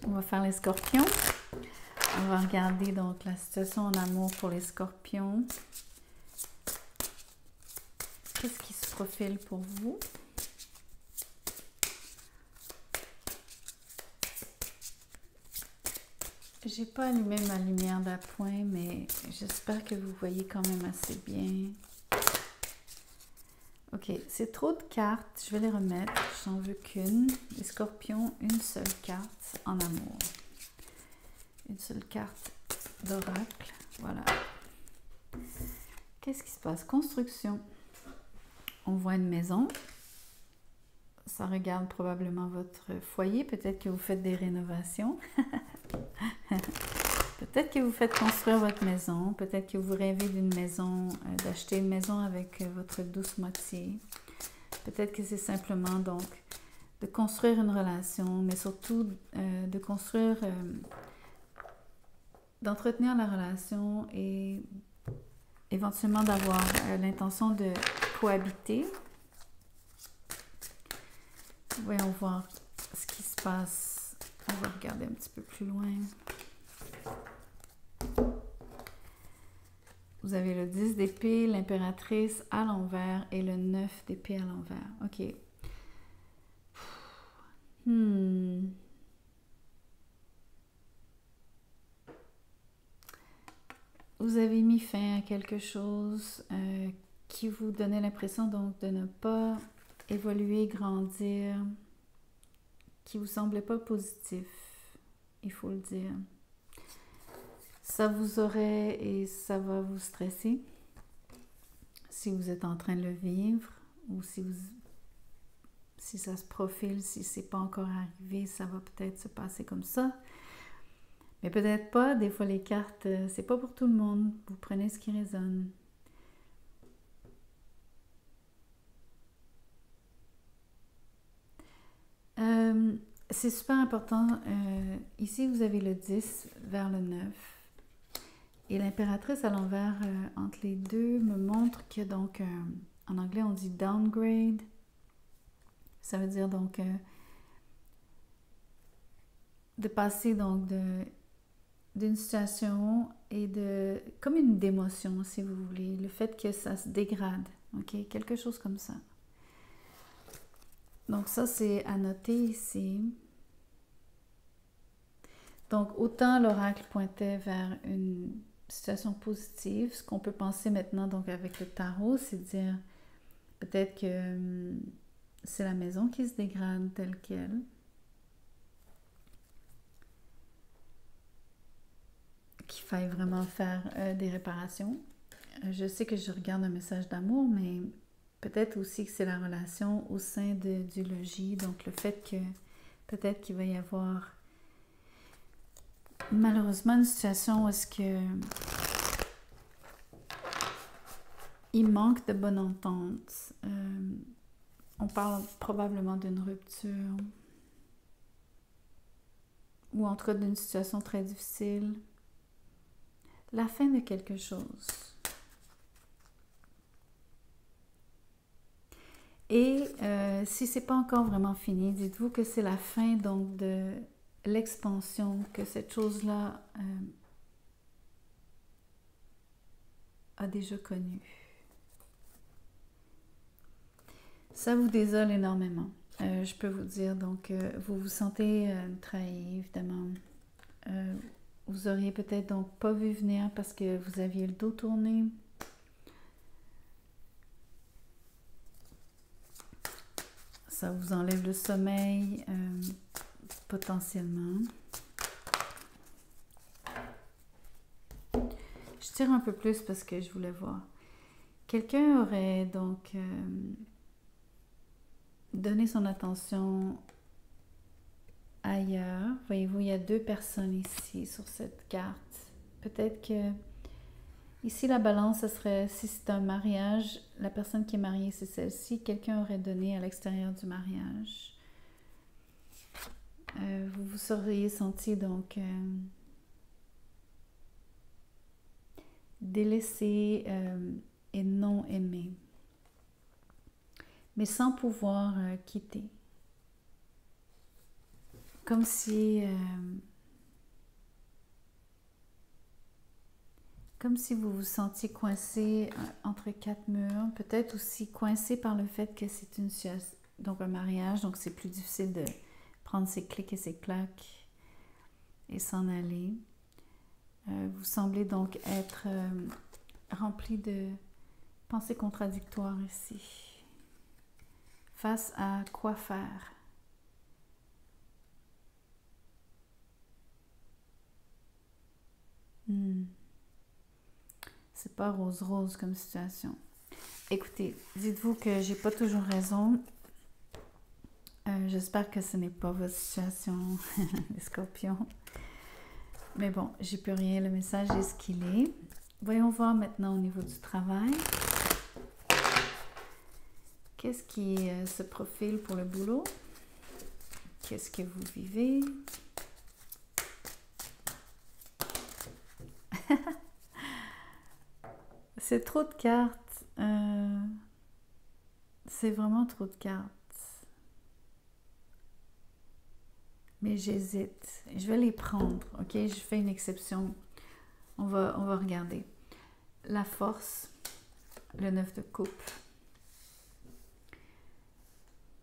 On va faire les scorpions. On va regarder donc la situation en amour pour les scorpions. Qu'est-ce qui se profile pour vous? J'ai pas allumé ma lumière d'appoint, mais j'espère que vous voyez quand même assez bien. Ok, c'est trop de cartes. Je vais les remettre. J'en veux qu'une. Les scorpions, une seule carte en amour. Une seule carte d'oracle. Voilà. Qu'est-ce qui se passe? Construction. On voit une maison. Ça regarde probablement votre foyer. Peut-être que vous faites des rénovations. Peut-être que vous faites construire votre maison. Peut-être que vous rêvez d'une maison, d'acheter une maison avec votre douce moitié. Peut-être que c'est simplement donc de construire une relation, mais surtout de construire, d'entretenir la relation et éventuellement d'avoir l'intention de cohabiter. Voyons voir ce qui se passe. On va regarder un petit peu plus loin. Vous avez le 10 d'épée, l'impératrice à l'envers et le 9 d'épée à l'envers. Ok. Vous avez mis fin à quelque chose qui vous donnait l'impression donc de ne pas évoluer, grandir, qui vous semblait pas positif, il faut le dire. Ça vous aurait et ça va vous stresser si vous êtes en train de le vivre ou si ça se profile, si c'est pas encore arrivé, ça va peut-être se passer comme ça. Mais peut-être pas, des fois les cartes, c'est pas pour tout le monde. Vous prenez ce qui résonne. C'est super important. Ici, vous avez le 10 vers le 9. Et l'impératrice à l'envers, entre les deux, me montre que donc, en anglais, on dit downgrade. Ça veut dire donc de passer donc d'une situation et comme une démotion, si vous voulez. Le fait que ça se dégrade, ok? Quelque chose comme ça. Donc ça, c'est à noter ici. Donc, autant l'oracle pointait vers une situation positive, ce qu'on peut penser maintenant donc avec le tarot, c'est de dire peut-être que c'est la maison qui se dégrade telle qu'elle. Qu'il faille vraiment faire des réparations. Je sais que je regarde un message d'amour, mais peut-être aussi que c'est la relation au sein du logis, donc le fait que peut-être qu'il va y avoir malheureusement une situation où est-ce que il manque de bonne entente. On parle probablement d'une rupture ou en tout cas d'une situation très difficile. La fin de quelque chose. Et si c'est pas encore vraiment fini, dites-vous que c'est la fin donc de l'expansion, que cette chose-là a déjà connue. Ça vous désole énormément. Je peux vous dire, donc, vous vous sentez trahi, évidemment. Vous auriez peut-être donc pas vu venir parce que vous aviez le dos tourné. Ça vous enlève le sommeil, potentiellement. Je tire un peu plus parce que je voulais voir. Quelqu'un aurait donc donné son attention ailleurs. Voyez-vous, il y a deux personnes ici sur cette carte. Peut-être que ici la balance, ce serait si c'est un mariage, la personne qui est mariée, c'est celle-ci. Quelqu'un aurait donné à l'extérieur du mariage. Vous vous seriez senti donc délaissé et non aimé, mais sans pouvoir quitter. Comme si vous vous sentiez coincé entre quatre murs, peut-être aussi coincé par le fait que c'est une situation, donc un mariage, donc c'est plus difficile de prendre ses clics et ses claques et s'en aller. Vous semblez donc être rempli de pensées contradictoires ici. Face à quoi faire? C'est pas rose-rose comme situation. Écoutez, dites-vous que j'ai pas toujours raison. J'espère que ce n'est pas votre situation, les scorpions. Mais bon, j'y peux rien. Le message est ce qu'il est. Voyons voir maintenant au niveau du travail. Qu'est-ce qui se profile pour le boulot? Qu'est-ce que vous vivez? C'est trop de cartes. C'est vraiment trop de cartes. Mais j'hésite. Je vais les prendre, ok? Je fais une exception. On va regarder. La force, le 9 de coupe.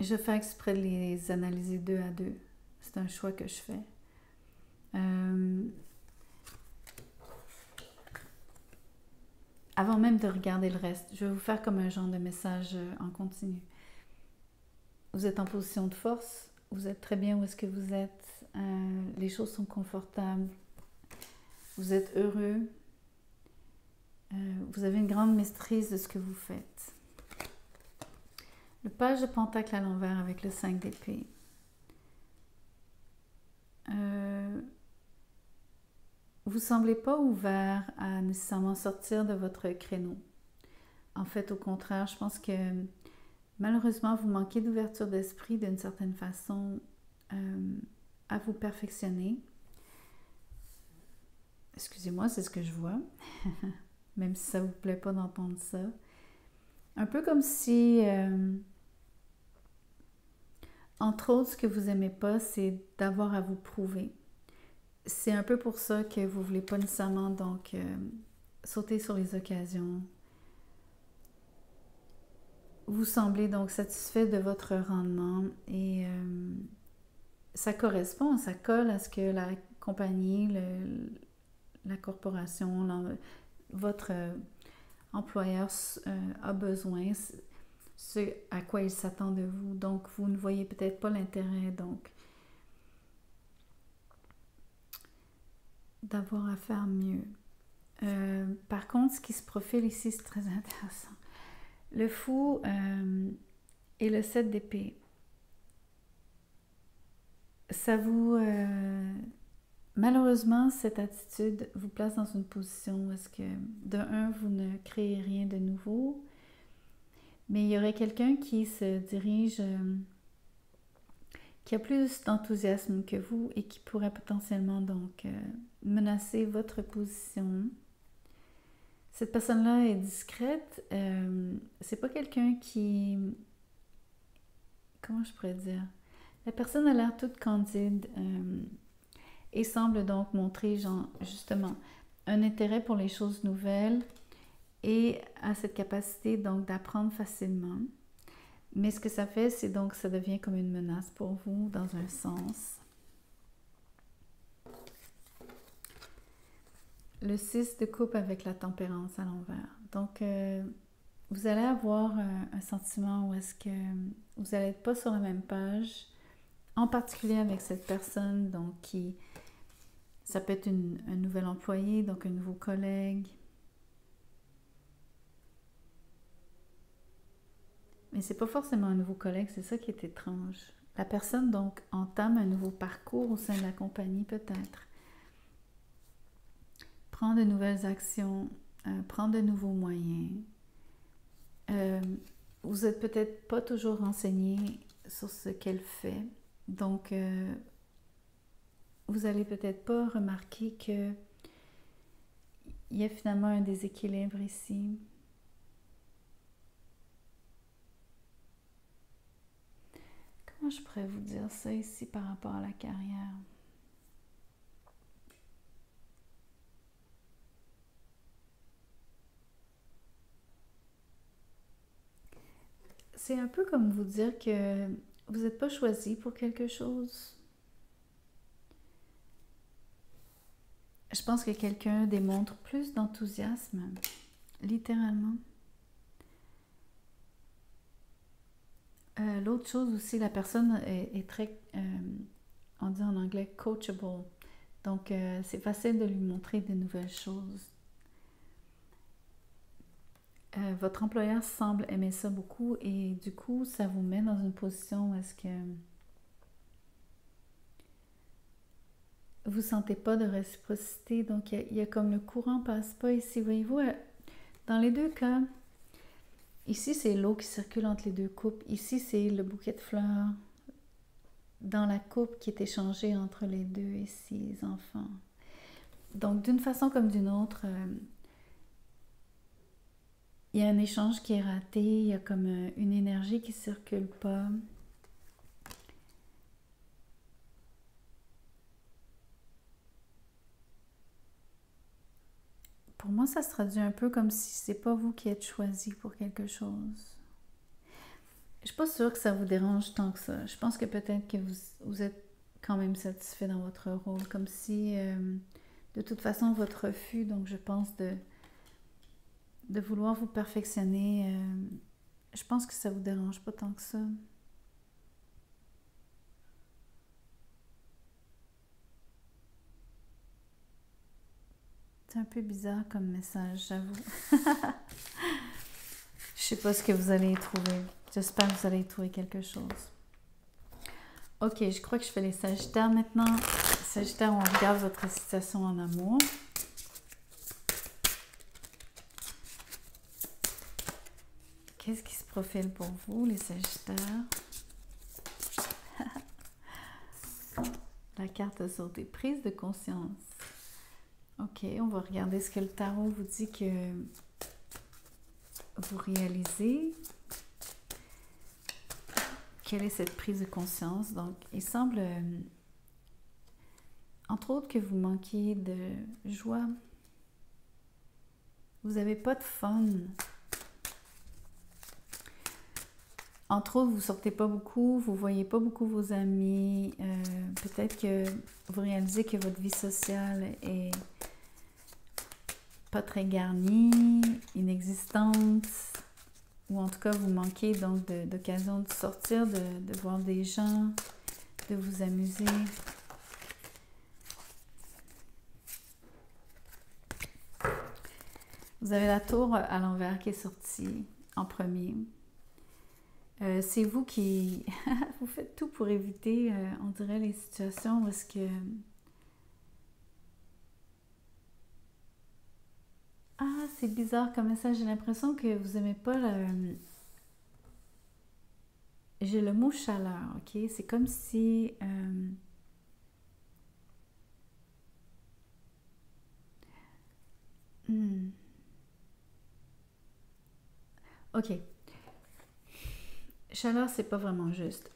Je fais exprès de les analyser 2 à 2. C'est un choix que je fais. Avant même de regarder le reste, je vais vous faire comme un genre de message en continu. Vous êtes en position de force. Vous êtes très bien où est-ce que vous êtes. Les choses sont confortables. Vous êtes heureux. Vous avez une grande maîtrise de ce que vous faites. Le page de pentacle à l'envers avec le 5 d'épée. Vous semblez pas ouvert à nécessairement sortir de votre créneau. En fait, au contraire, je pense que malheureusement, vous manquez d'ouverture d'esprit d'une certaine façon à vous perfectionner. Excusez-moi, c'est ce que je vois. Même si ça ne vous plaît pas d'entendre ça. Un peu comme si, entre autres, ce que vous n'aimez pas, c'est d'avoir à vous prouver. C'est un peu pour ça que vous ne voulez pas nécessairement donc sauter sur les occasions. Vous semblez donc satisfait de votre rendement et ça correspond, ça colle à ce que la compagnie, la corporation, votre employeur a besoin, ce à quoi il s'attend de vous. Donc, vous ne voyez peut-être pas l'intérêt donc d'avoir à faire mieux. Par contre, ce qui se profile ici, c'est très intéressant. Le fou et le 7 d'épée. Ça vous... malheureusement, cette attitude vous place dans une position où est-ce que, de un, vous ne créez rien de nouveau, mais il y aurait quelqu'un qui se dirige, qui a plus d'enthousiasme que vous et qui pourrait potentiellement donc menacer votre position. Cette personne-là est discrète. C'est pas quelqu'un qui comment je pourrais dire? La personne a l'air toute candide et semble donc montrer, justement, un intérêt pour les choses nouvelles et a cette capacité donc d'apprendre facilement. Mais ce que ça fait, c'est donc ça devient comme une menace pour vous dans un sens. Le 6 de coupe avec la tempérance à l'envers. Donc, vous allez avoir un sentiment où est-ce que vous n'allez être pas sur la même page, en particulier avec cette personne, donc ça peut être un nouvel employé, donc un nouveau collègue. Mais c'est pas forcément un nouveau collègue, c'est ça qui est étrange. La personne donc entame un nouveau parcours au sein de la compagnie peut-être. Prend de nouvelles actions, prend de nouveaux moyens. Vous n'êtes peut-être pas toujours renseigné sur ce qu'elle fait. Donc, vous allez peut-être pas remarquer qu'il y a finalement un déséquilibre ici. Comment je pourrais vous dire ça ici par rapport à la carrière? C'est un peu comme vous dire que vous n'êtes pas choisi pour quelque chose. Je pense que quelqu'un démontre plus d'enthousiasme, littéralement. L'autre chose aussi, la personne est très, on dit en anglais, coachable. Donc, c'est facile de lui montrer de nouvelles choses. Votre employeur semble aimer ça beaucoup et du coup, ça vous met dans une position où est-ce que vous ne sentez pas de réciprocité. Donc, il y a comme le courant passe pas ici. Voyez-vous, dans les deux cas, ici, c'est l'eau qui circule entre les deux coupes. Ici, c'est le bouquet de fleurs dans la coupe qui est échangé entre les deux ici, les enfants. Donc, d'une façon comme d'une autre, il y a un échange qui est raté, il y a comme une énergie qui ne circule pas. Pour moi, ça se traduit un peu comme si c'est pas vous qui êtes choisi pour quelque chose. Je suis pas sûre que ça vous dérange tant que ça. Je pense que peut-être que vous êtes quand même satisfait dans votre rôle, comme si de toute façon votre refus, donc je pense de vouloir vous perfectionner, je pense que ça vous dérange pas tant que ça. C'est un peu bizarre comme message, j'avoue. Je sais pas ce que vous allez y trouver. J'espère que vous allez y trouver quelque chose. Ok, je crois que je fais les Sagittaires maintenant. Sagittaires, on regarde votre situation en amour. Qu'est-ce qui se profile pour vous, les Sagittaires? La carte a sauté. Prise de conscience. Ok, on va regarder ce que le tarot vous dit que vous réalisez. Quelle est cette prise de conscience? Donc, il semble, entre autres, que vous manquiez de joie. Vous n'avez pas de fun. Entre autres, vous ne sortez pas beaucoup, vous ne voyez pas beaucoup vos amis. Peut-être que vous réalisez que votre vie sociale est pas très garnie, inexistante. Ou en tout cas, vous manquez donc d'occasion de sortir, de voir des gens, de vous amuser. Vous avez la tour à l'envers qui est sortie en premier. C'est vous qui... vous faites tout pour éviter, on dirait, les situations où est-ce que... Ah, c'est bizarre comme ça. J'ai l'impression que vous n'aimez pas le... J'ai le mot chaleur, ok? C'est comme si... Ok. Chaleur, c'est pas vraiment juste.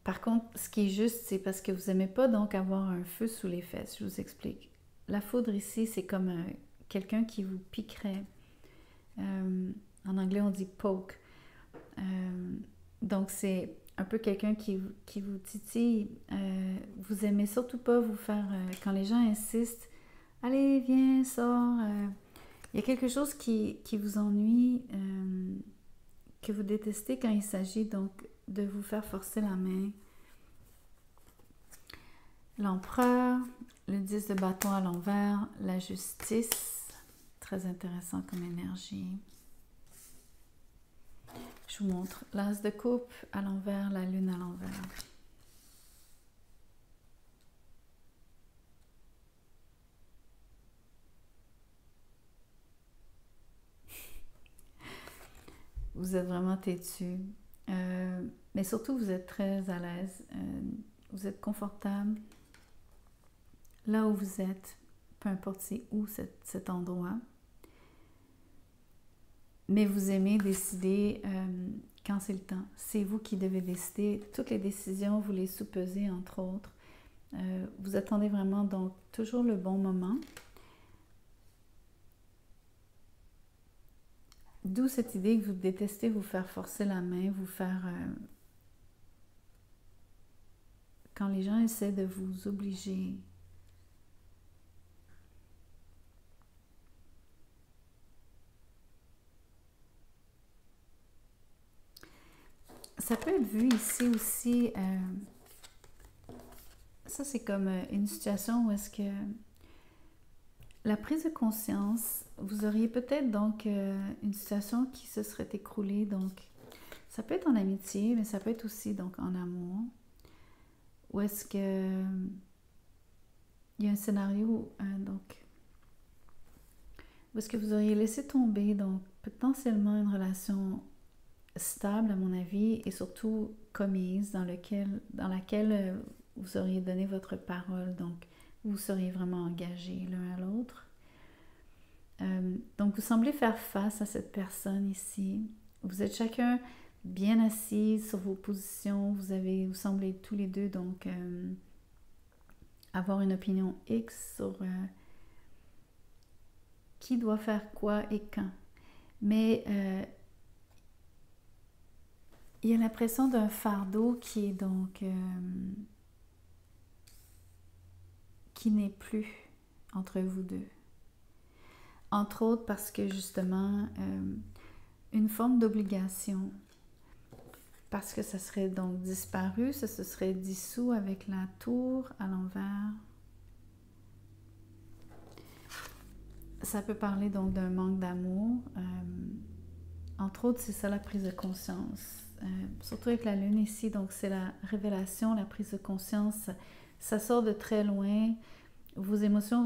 Par contre, ce qui est juste, c'est parce que vous n'aimez pas donc avoir un feu sous les fesses. Je vous explique. La foudre ici, c'est comme quelqu'un qui vous piquerait. En anglais, on dit poke. Donc, c'est un peu quelqu'un qui vous titille. Vous aimez surtout pas vous faire... quand les gens insistent, allez, viens, sors. Il y a quelque chose qui vous ennuie, que vous détestez quand il s'agit donc de vous faire forcer la main. L'empereur, le 10 de bâton à l'envers, la justice, très intéressant comme énergie. Je vous montre l'as de coupe à l'envers, la lune à l'envers. Vous êtes vraiment têtu, mais surtout vous êtes très à l'aise, vous êtes confortable là où vous êtes, peu importe c'est où cet endroit. Mais vous aimez décider quand c'est le temps. C'est vous qui devez décider. Toutes les décisions, vous les soupesez, entre autres. Vous attendez vraiment donc toujours le bon moment. D'où cette idée que vous détestez vous faire forcer la main, vous faire... quand les gens essaient de vous obliger. Ça peut être vu ici aussi, ça c'est comme une situation où est-ce que la prise de conscience, vous auriez peut-être donc une situation qui se serait écroulée, donc ça peut être en amitié, mais ça peut être aussi donc en amour, où est-ce que il y a un scénario donc où est-ce que vous auriez laissé tomber donc potentiellement une relation stable à mon avis et surtout commise dans laquelle vous auriez donné votre parole, donc vous seriez vraiment engagés l'un à l'autre. Donc vous semblez faire face à cette personne ici. Vous êtes chacun bien assis sur vos positions, vous semblez tous les deux donc avoir une opinion X sur qui doit faire quoi et quand. Mais il y a l'impression d'un fardeau qui est donc qui n'est plus entre vous deux. Entre autres parce que justement une forme d'obligation, parce que ça serait donc disparu, ça se serait dissous avec la tour à l'envers. Ça peut parler donc d'un manque d'amour. Entre autres, c'est ça la prise de conscience. Surtout avec la lune ici, donc c'est la révélation, la prise de conscience. Ça sort de très loin. Vos émotions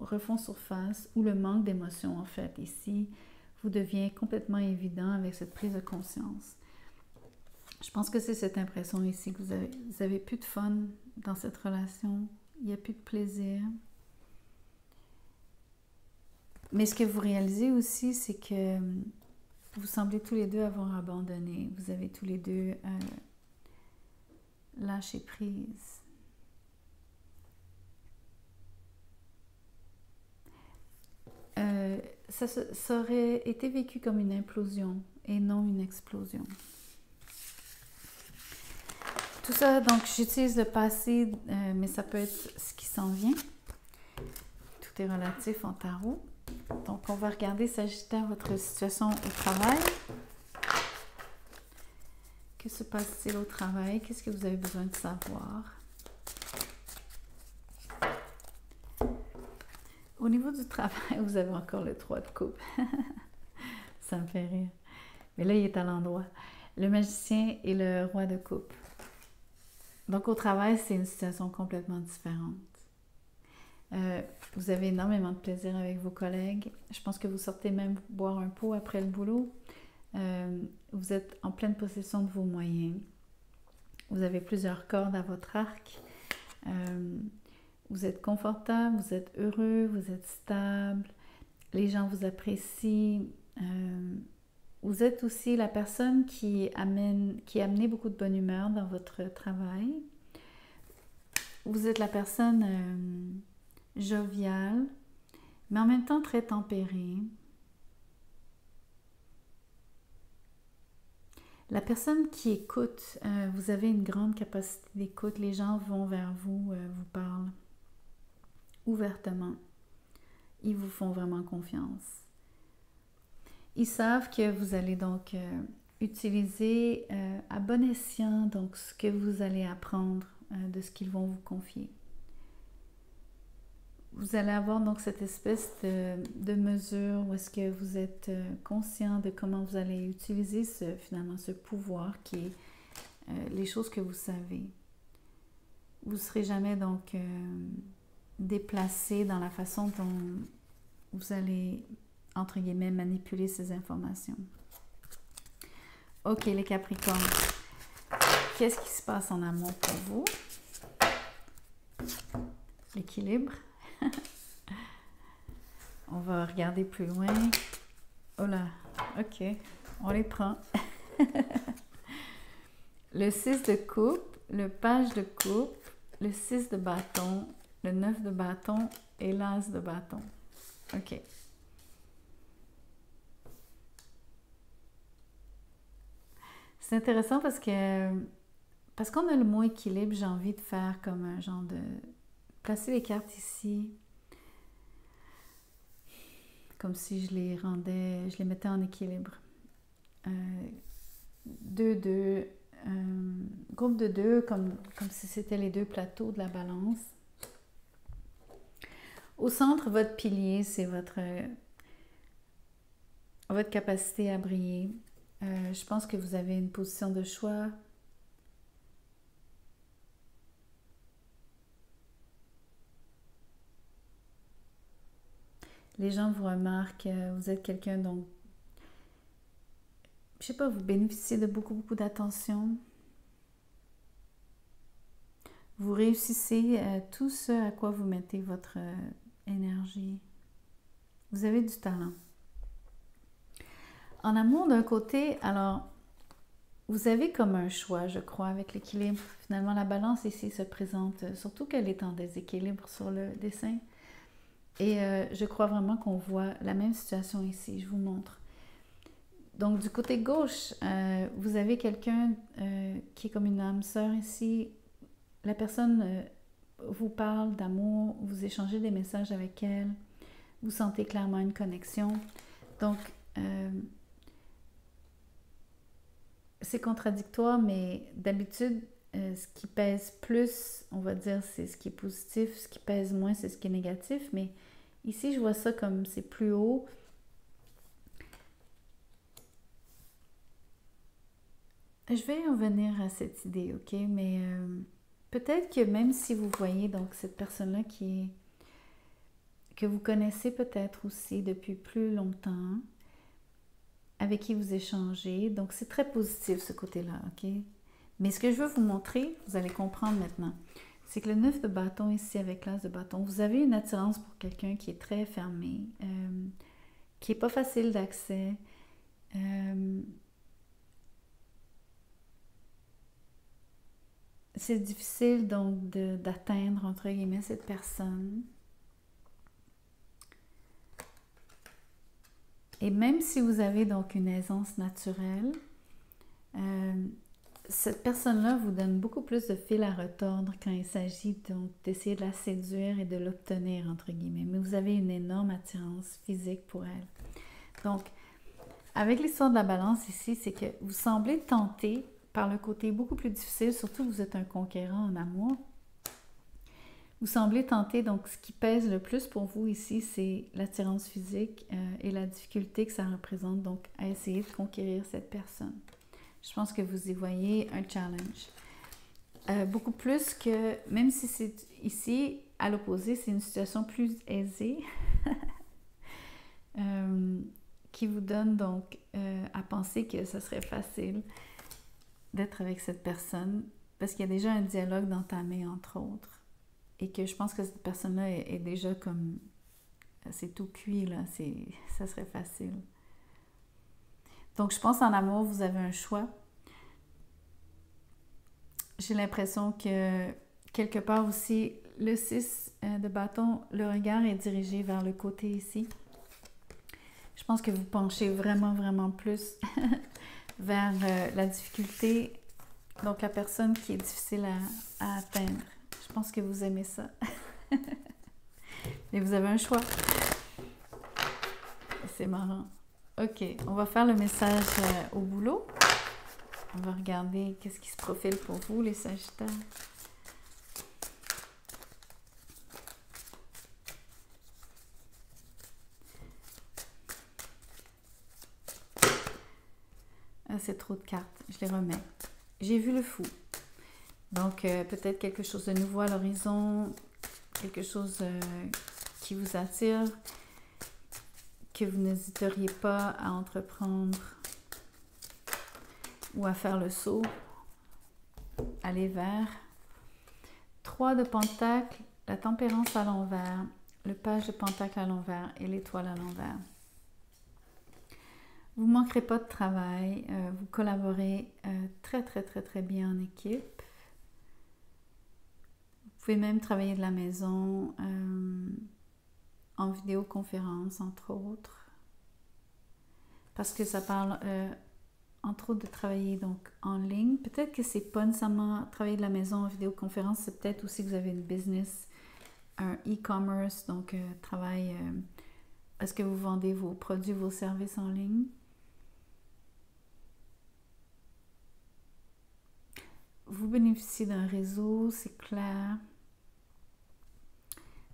refont surface, ou le manque d'émotions en fait. Ici, vous devient complètement évident avec cette prise de conscience. Je pense que c'est cette impression ici que vous avez plus de fun dans cette relation. Il n'y a plus de plaisir. Mais ce que vous réalisez aussi, c'est que vous semblez tous les deux avoir abandonné. Vous avez tous les deux lâché prise. Ça aurait été vécu comme une implosion et non une explosion. Tout ça, donc j'utilise le passé, mais ça peut être ce qui s'en vient. Tout est relatif en tarot. Donc on va regarder Sagittaire, votre situation au travail. Que se passe-t-il au travail? Qu'est-ce que vous avez besoin de savoir? Au niveau du travail, vous avez encore le 3 de coupe. Ça me fait rire. Mais là, il est à l'endroit. Le magicien et le roi de coupe. Donc, au travail, c'est une situation complètement différente. Vous avez énormément de plaisir avec vos collègues. Je pense que vous sortez même boire un pot après le boulot. Vous êtes en pleine possession de vos moyens. Vous avez plusieurs cordes à votre arc. Vous êtes confortable, vous êtes heureux, vous êtes stable. Les gens vous apprécient. Vous êtes aussi la personne qui a amené beaucoup de bonne humeur dans votre travail. Vous êtes la personne joviale, mais en même temps très tempérée. La personne qui écoute, vous avez une grande capacité d'écoute. Les gens vont vers vous, vous parlent ouvertement. Ils vous font vraiment confiance. Ils savent que vous allez donc utiliser à bon escient donc, ce que vous allez apprendre de ce qu'ils vont vous confier. Vous allez avoir donc cette espèce de mesure où est-ce que vous êtes conscient de comment vous allez utiliser finalement ce pouvoir qui est les choses que vous savez. Vous ne serez jamais donc déplacé dans la façon dont vous allez, entre guillemets, manipuler ces informations. Ok, les Capricornes, qu'est-ce qui se passe en amour pour vous? L'équilibre. On va regarder plus loin. Oh là, ok, on les prend. Le 6 de coupe, le page de coupe, le 6 de bâton, le 9 de bâton et l'as de bâton. Ok. C'est intéressant parce qu'on a le mot équilibre, j'ai envie de faire comme un genre de... placer les cartes ici, comme si je les mettais en équilibre. 2-2, groupe de 2, comme si c'était les deux plateaux de la balance. Au centre, votre pilier, c'est votre capacité à briller. Je pense que vous avez une position de choix. Les gens vous remarquent, vous êtes quelqu'un dont, je sais pas, vous bénéficiez de beaucoup d'attention. Vous réussissez tout ce à quoi vous mettez votre énergie. Vous avez du talent. En amour, d'un côté, alors, vous avez comme un choix, je crois, avec l'équilibre. Finalement, la balance ici se présente, surtout qu'elle est en déséquilibre sur le dessin. Et je crois vraiment qu'on voit la même situation ici. Je vous montre. Donc, du côté gauche, vous avez quelqu'un qui est comme une âme sœur ici. La personne vous parle d'amour, vous échangez des messages avec elle, vous sentez clairement une connexion. Donc, c'est contradictoire, mais d'habitude, ce qui pèse plus, on va dire, c'est ce qui est positif, ce qui pèse moins, c'est ce qui est négatif, mais ici, je vois ça comme c'est plus haut. Je vais en venir à cette idée, ok? Mais peut-être que même si vous voyez donc cette personne-là que vous connaissez peut-être aussi depuis plus longtemps, avec qui vous échangez, donc c'est très positif ce côté-là, ok? Mais ce que je veux vous montrer, vous allez comprendre maintenant, c'est que le 9 de bâton ici avec l'as de bâton, vous avez une attirance pour quelqu'un qui est très fermé, qui n'est pas facile d'accès. C'est difficile donc d'atteindre, entre guillemets, cette personne. Et même si vous avez donc une aisance naturelle, cette personne-là vous donne beaucoup plus de fil à retordre quand il s'agit donc d'essayer de la séduire et de l'obtenir, entre guillemets. Mais vous avez une énorme attirance physique pour elle. Donc, avec l'histoire de la balance ici, c'est que vous semblez tenter par le côté beaucoup plus difficile, surtout que vous êtes un conquérant en amour. Vous semblez tenter, donc ce qui pèse le plus pour vous ici, c'est l'attirance physique et la difficulté que ça représente donc à essayer de conquérir cette personne. Je pense que vous y voyez un challenge. Beaucoup plus que, même si c'est ici, à l'opposé, c'est une situation plus aisée qui vous donne donc à penser que ce serait facile d'être avec cette personne parce qu'il y a déjà un dialogue d'entamé entre autres et que je pense que cette personne-là est déjà comme c'est tout cuit là, ça serait facile. Donc, je pense en amour, vous avez un choix. J'ai l'impression que quelque part aussi, le 6 de bâton, le regard est dirigé vers le côté ici. Je pense que vous penchez vraiment, vraiment plus vers la difficulté. Donc, la personne qui est difficile à atteindre. Je pense que vous aimez ça. Mais vous avez un choix. C'est marrant. OK, on va faire le message au boulot. On va regarder qu'est-ce qui se profile pour vous, les Sagittaires. Ah, c'est trop de cartes. Je les remets. J'ai vu le fou. Donc, peut-être quelque chose de nouveau à l'horizon, quelque chose qui vous attire, que vous n'hésiteriez pas à entreprendre ou à faire le saut, aller vers. 3 de Pentacle, la tempérance à l'envers, le page de Pentacle à l'envers et l'étoile à l'envers. Vous ne manquerez pas de travail, vous collaborez très, très, très, très bien en équipe. Vous pouvez même travailler de la maison, en vidéoconférence, entre autres. Parce que ça parle, entre autres, de travailler donc en ligne. Peut-être que c'est pas nécessairement travailler de la maison en vidéoconférence, c'est peut-être aussi que vous avez une business, un e-commerce, donc travail. Est-ce que vous vendez vos produits, vos services en ligne? Vous bénéficiez d'un réseau, c'est clair.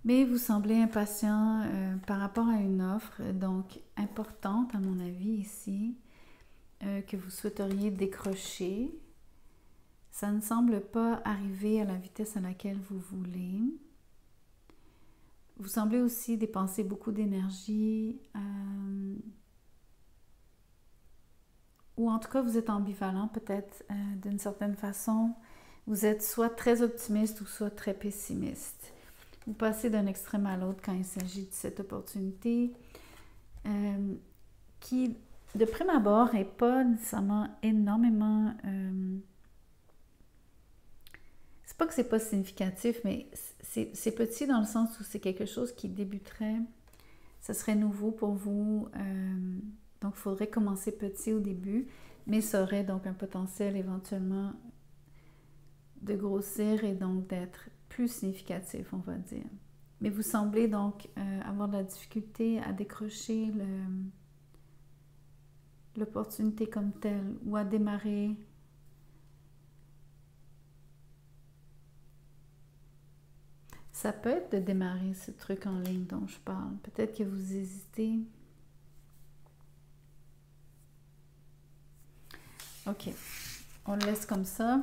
Mais vous semblez impatient par rapport à une offre, donc importante à mon avis ici, que vous souhaiteriez décrocher. Ça ne semble pas arriver à la vitesse à laquelle vous voulez. Vous semblez aussi dépenser beaucoup d'énergie, ou en tout cas vous êtes ambivalent peut-être d'une certaine façon. Vous êtes soit très optimiste ou soit très pessimiste. Vous passez d'un extrême à l'autre quand il s'agit de cette opportunité qui, de prime abord, n'est pas nécessairement énormément... c'est pas que c'est pas significatif, mais c'est petit dans le sens où c'est quelque chose qui débuterait. Ça serait nouveau pour vous. Donc, il faudrait commencer petit au début, mais ça aurait donc un potentiel éventuellement de grossir et donc d'être plus significatif, on va dire. Mais vous semblez donc avoir de la difficulté à décrocher l'opportunité comme telle ou à démarrer. Ça peut être de démarrer ce truc en ligne dont je parle. Peut-être que vous hésitez. OK, on le laisse comme ça.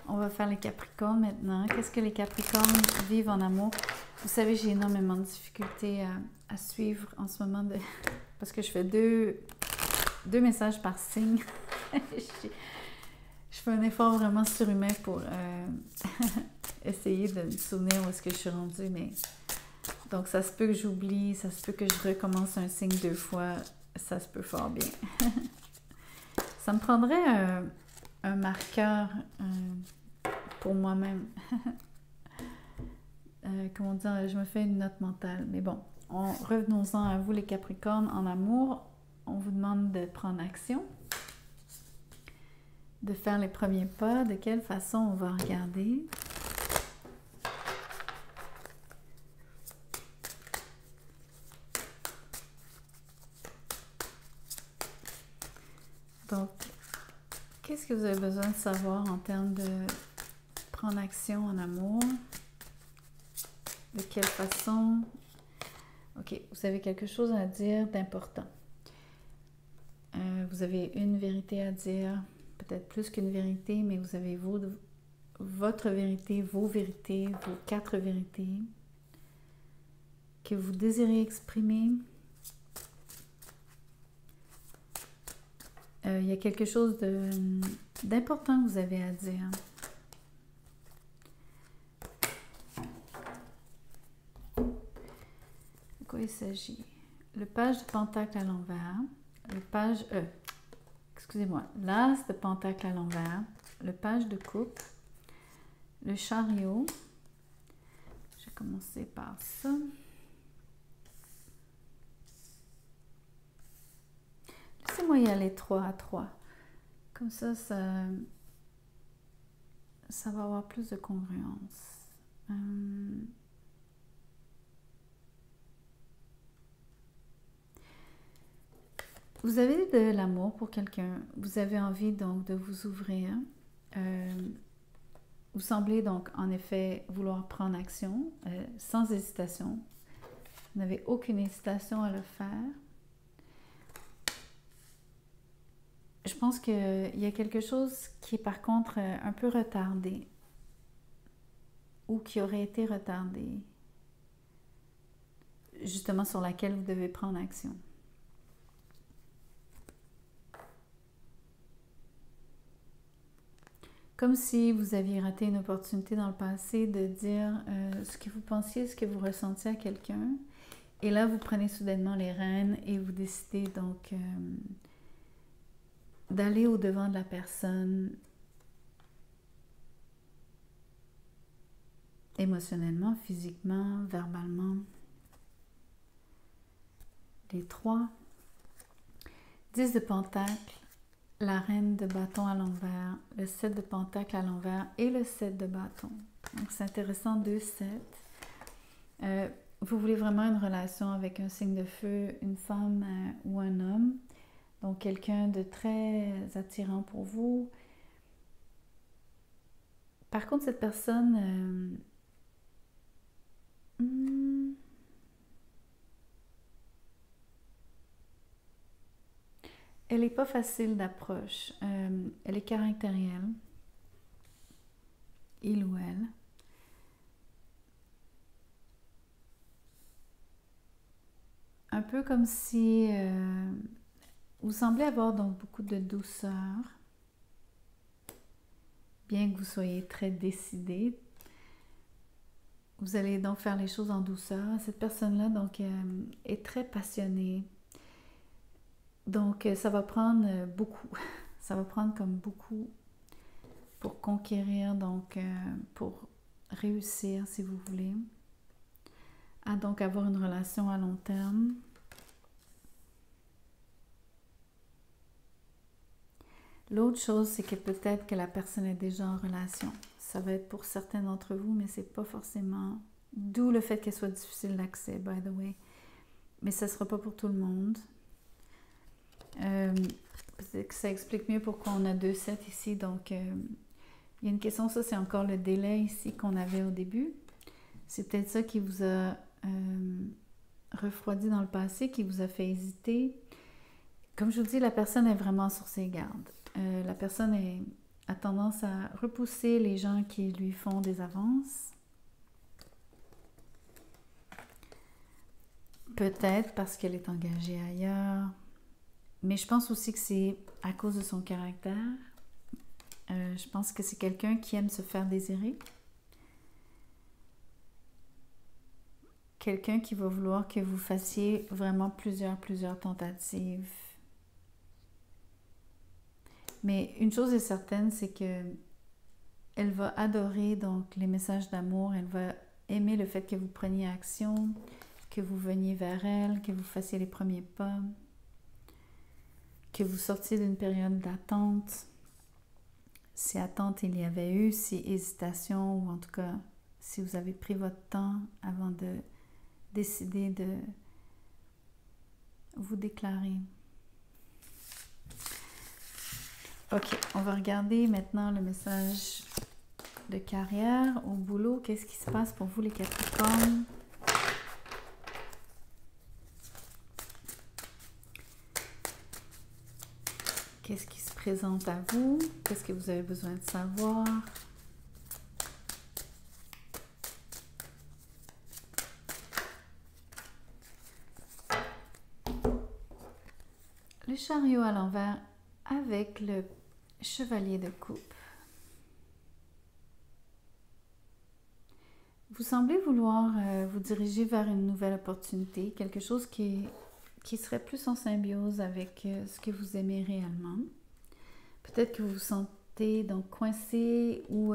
On va faire les Capricornes maintenant. Qu'est-ce que les Capricornes vivent en amour? Vous savez, j'ai énormément de difficultés à suivre en ce moment parce que je fais deux messages par signe. Je fais un effort vraiment surhumain pour essayer de me souvenir où est-ce que je suis rendue. Mais... Donc, ça se peut que j'oublie, ça se peut que je recommence un signe 2 fois. Ça se peut fort bien. Ça me prendrait un marqueur pour moi-même. Comment dire, je me fais une note mentale. Mais bon, revenons-en à vous les Capricornes. En amour, on vous demande de prendre action, de faire les premiers pas. De quelle façon on va regarder? Donc, qu'est-ce que vous avez besoin de savoir en termes de prendre action en amour? De quelle façon? OK, vous avez quelque chose à dire d'important. Vous avez une vérité à dire, peut-être plus qu'une vérité, mais vous avez votre vérité, vos vérités, vos 4 vérités que vous désirez exprimer. Il y a quelque chose d'important que vous avez à dire. De quoi il s'agit? Le page de Pentacle à l'envers, le page excusez-moi, l'as de pentacle à l'envers, le page de coupe, le chariot. Je vais commencer par ça. Laissez-moi y aller 3 à 3. Comme ça, ça va avoir plus de congruence. Vous avez de l'amour pour quelqu'un. Vous avez envie donc de vous ouvrir. Vous semblez donc en effet vouloir prendre action sans hésitation. Vous n'avez aucune hésitation à le faire. Je pense qu'il y a quelque chose qui est par contre un peu retardé ou qui aurait été retardé, justement sur laquelle vous devez prendre action. Comme si vous aviez raté une opportunité dans le passé de dire ce que vous pensiez, ce que vous ressentiez à quelqu'un. Et là, vous prenez soudainement les rênes et vous décidez donc d'aller au-devant de la personne émotionnellement, physiquement, verbalement. Les 3. 10 de pentacle, la reine de bâton à l'envers, le 7 de pentacle à l'envers et le 7 de bâton. Donc c'est intéressant, 2 7. Vous voulez vraiment une relation avec un signe de feu, une femme ou un homme. Donc, quelqu'un de très attirant pour vous. Par contre, cette personne... elle n'est pas facile d'approche. Elle est caractérielle. Il ou elle. Un peu comme si... vous semblez avoir donc beaucoup de douceur, bien que vous soyez très décidé. Vous allez donc faire les choses en douceur. Cette personne-là donc est très passionnée. Donc ça va prendre beaucoup. Ça va prendre comme beaucoup pour conquérir, donc pour réussir si vous voulez. À donc avoir une relation à long terme. L'autre chose, c'est que peut-être que la personne est déjà en relation. Ça va être pour certains d'entre vous, mais c'est pas forcément... D'où le fait qu'elle soit difficile d'accès, by the way. Mais ça ne sera pas pour tout le monde. Ça explique mieux pourquoi on a 2 sets ici. Donc, il y a une question, ça c'est encore le délai ici qu'on avait au début. C'est peut-être ça qui vous a refroidi dans le passé, qui vous a fait hésiter. Comme je vous dis, la personne est vraiment sur ses gardes. La personne a tendance à repousser les gens qui lui font des avances. Peut-être parce qu'elle est engagée ailleurs. Mais je pense aussi que c'est à cause de son caractère. Je pense que c'est quelqu'un qui aime se faire désirer. Quelqu'un qui va vouloir que vous fassiez vraiment plusieurs tentatives. Mais une chose est certaine, c'est que elle va adorer donc les messages d'amour. Elle va aimer le fait que vous preniez action, que vous veniez vers elle, que vous fassiez les premiers pas, que vous sortiez d'une période d'attente. Si attente il y avait eu, si hésitation, ou en tout cas, si vous avez pris votre temps avant de décider de vous déclarer. Ok, on va regarder maintenant le message de carrière au boulot. Qu'est-ce qui se passe pour vous les Capricornes? Qu'est-ce qui se présente à vous? Qu'est-ce que vous avez besoin de savoir? Le chariot à l'envers avec le chevalier de coupe. Vous semblez vouloir vous diriger vers une nouvelle opportunité, quelque chose qui serait plus en symbiose avec ce que vous aimez réellement. Peut-être que vous vous sentez donc coincé ou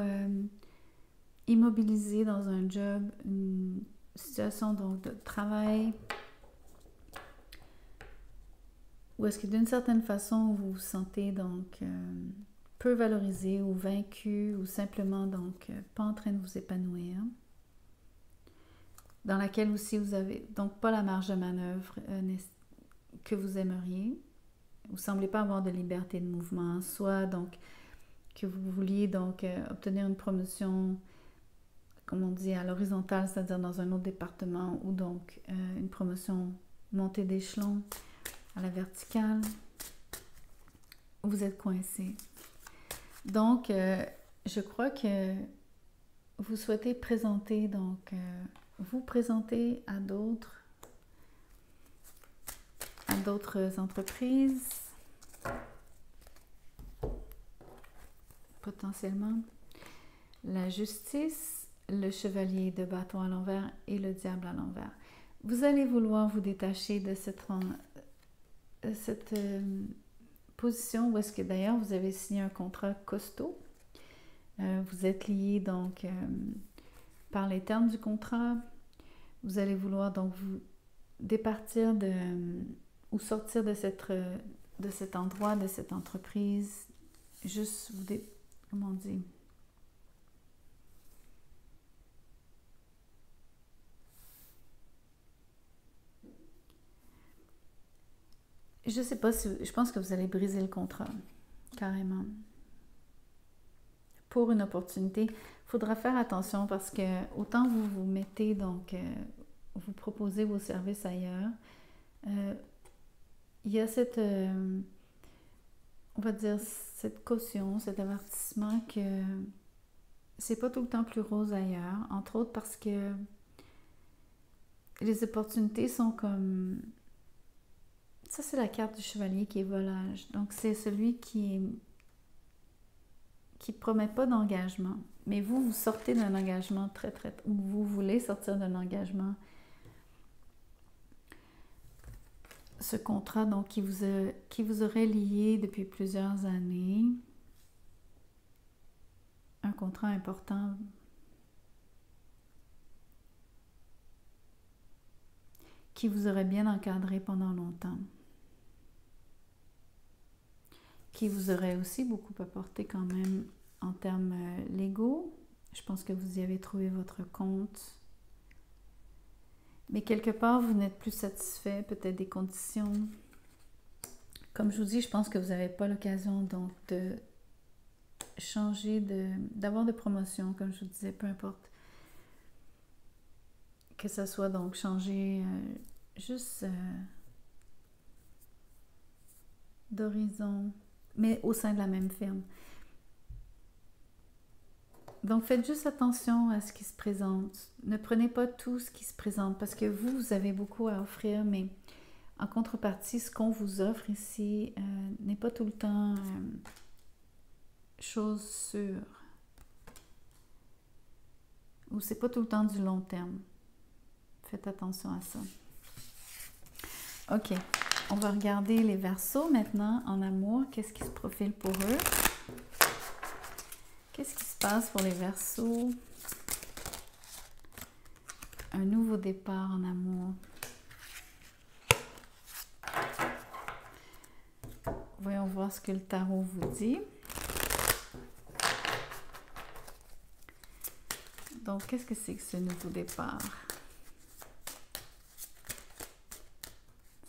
immobilisé dans un job, une situation donc, de travail. Ou est-ce que d'une certaine façon vous vous sentez donc peu valorisé ou vaincu ou simplement donc pas en train de vous épanouir, dans laquelle aussi vous avez donc pas la marge de manœuvre que vous aimeriez. Vous ne semblez pas avoir de liberté de mouvement, soit donc que vous vouliez donc obtenir une promotion, comme on dit, à l'horizontale, c'est-à-dire dans un autre département, ou donc une promotion montée d'échelon à la verticale. Vous êtes coincé. Donc, je crois que vous souhaitez présenter, donc, vous présenter à d'autres entreprises, potentiellement. La justice, le chevalier de bâton à l'envers et le diable à l'envers. Vous allez vouloir vous détacher de cette position où est-ce que d'ailleurs vous avez signé un contrat costaud. Vous êtes lié donc par les termes du contrat. Vous allez vouloir donc vous départir ou sortir de cet endroit, de cette entreprise. Juste comment on dit? Je sais pas si... Je pense que vous allez briser le contrat, carrément. Pour une opportunité, il faudra faire attention parce que autant vous vous mettez, donc, vous proposez vos services ailleurs, il y a cette, on va dire, cette caution, cet avertissement que c'est pas tout le temps plus rose ailleurs, entre autres parce que les opportunités sont comme... Ça, c'est la carte du chevalier qui est volage. Donc, c'est celui qui promet pas d'engagement. Mais vous sortez d'un engagement ou vous voulez sortir d'un engagement. Ce contrat, donc, qui vous aurait lié depuis plusieurs années. Un contrat important. Qui vous aurait bien encadré pendant longtemps. Qui vous aurait aussi beaucoup apporté quand même en termes légaux. Je pense que vous y avez trouvé votre compte. Mais quelque part, vous n'êtes plus satisfait peut-être des conditions. Comme je vous dis, je pense que vous n'avez pas l'occasion donc de changer, d'avoir de promotion, comme je vous disais, peu importe. Que ça soit donc changer juste d'horizon, mais au sein de la même firme. Donc, faites juste attention à ce qui se présente. Ne prenez pas tout ce qui se présente parce que vous avez beaucoup à offrir, mais en contrepartie, ce qu'on vous offre ici n'est pas tout le temps chose sûre. Ou c'est pas tout le temps du long terme. Faites attention à ça. OK. On va regarder les Verseaux maintenant en amour. Qu'est-ce qui se profile pour eux? Qu'est-ce qui se passe pour les Verseaux? Un nouveau départ en amour. Voyons voir ce que le tarot vous dit. Donc, qu'est-ce que c'est que ce nouveau départ?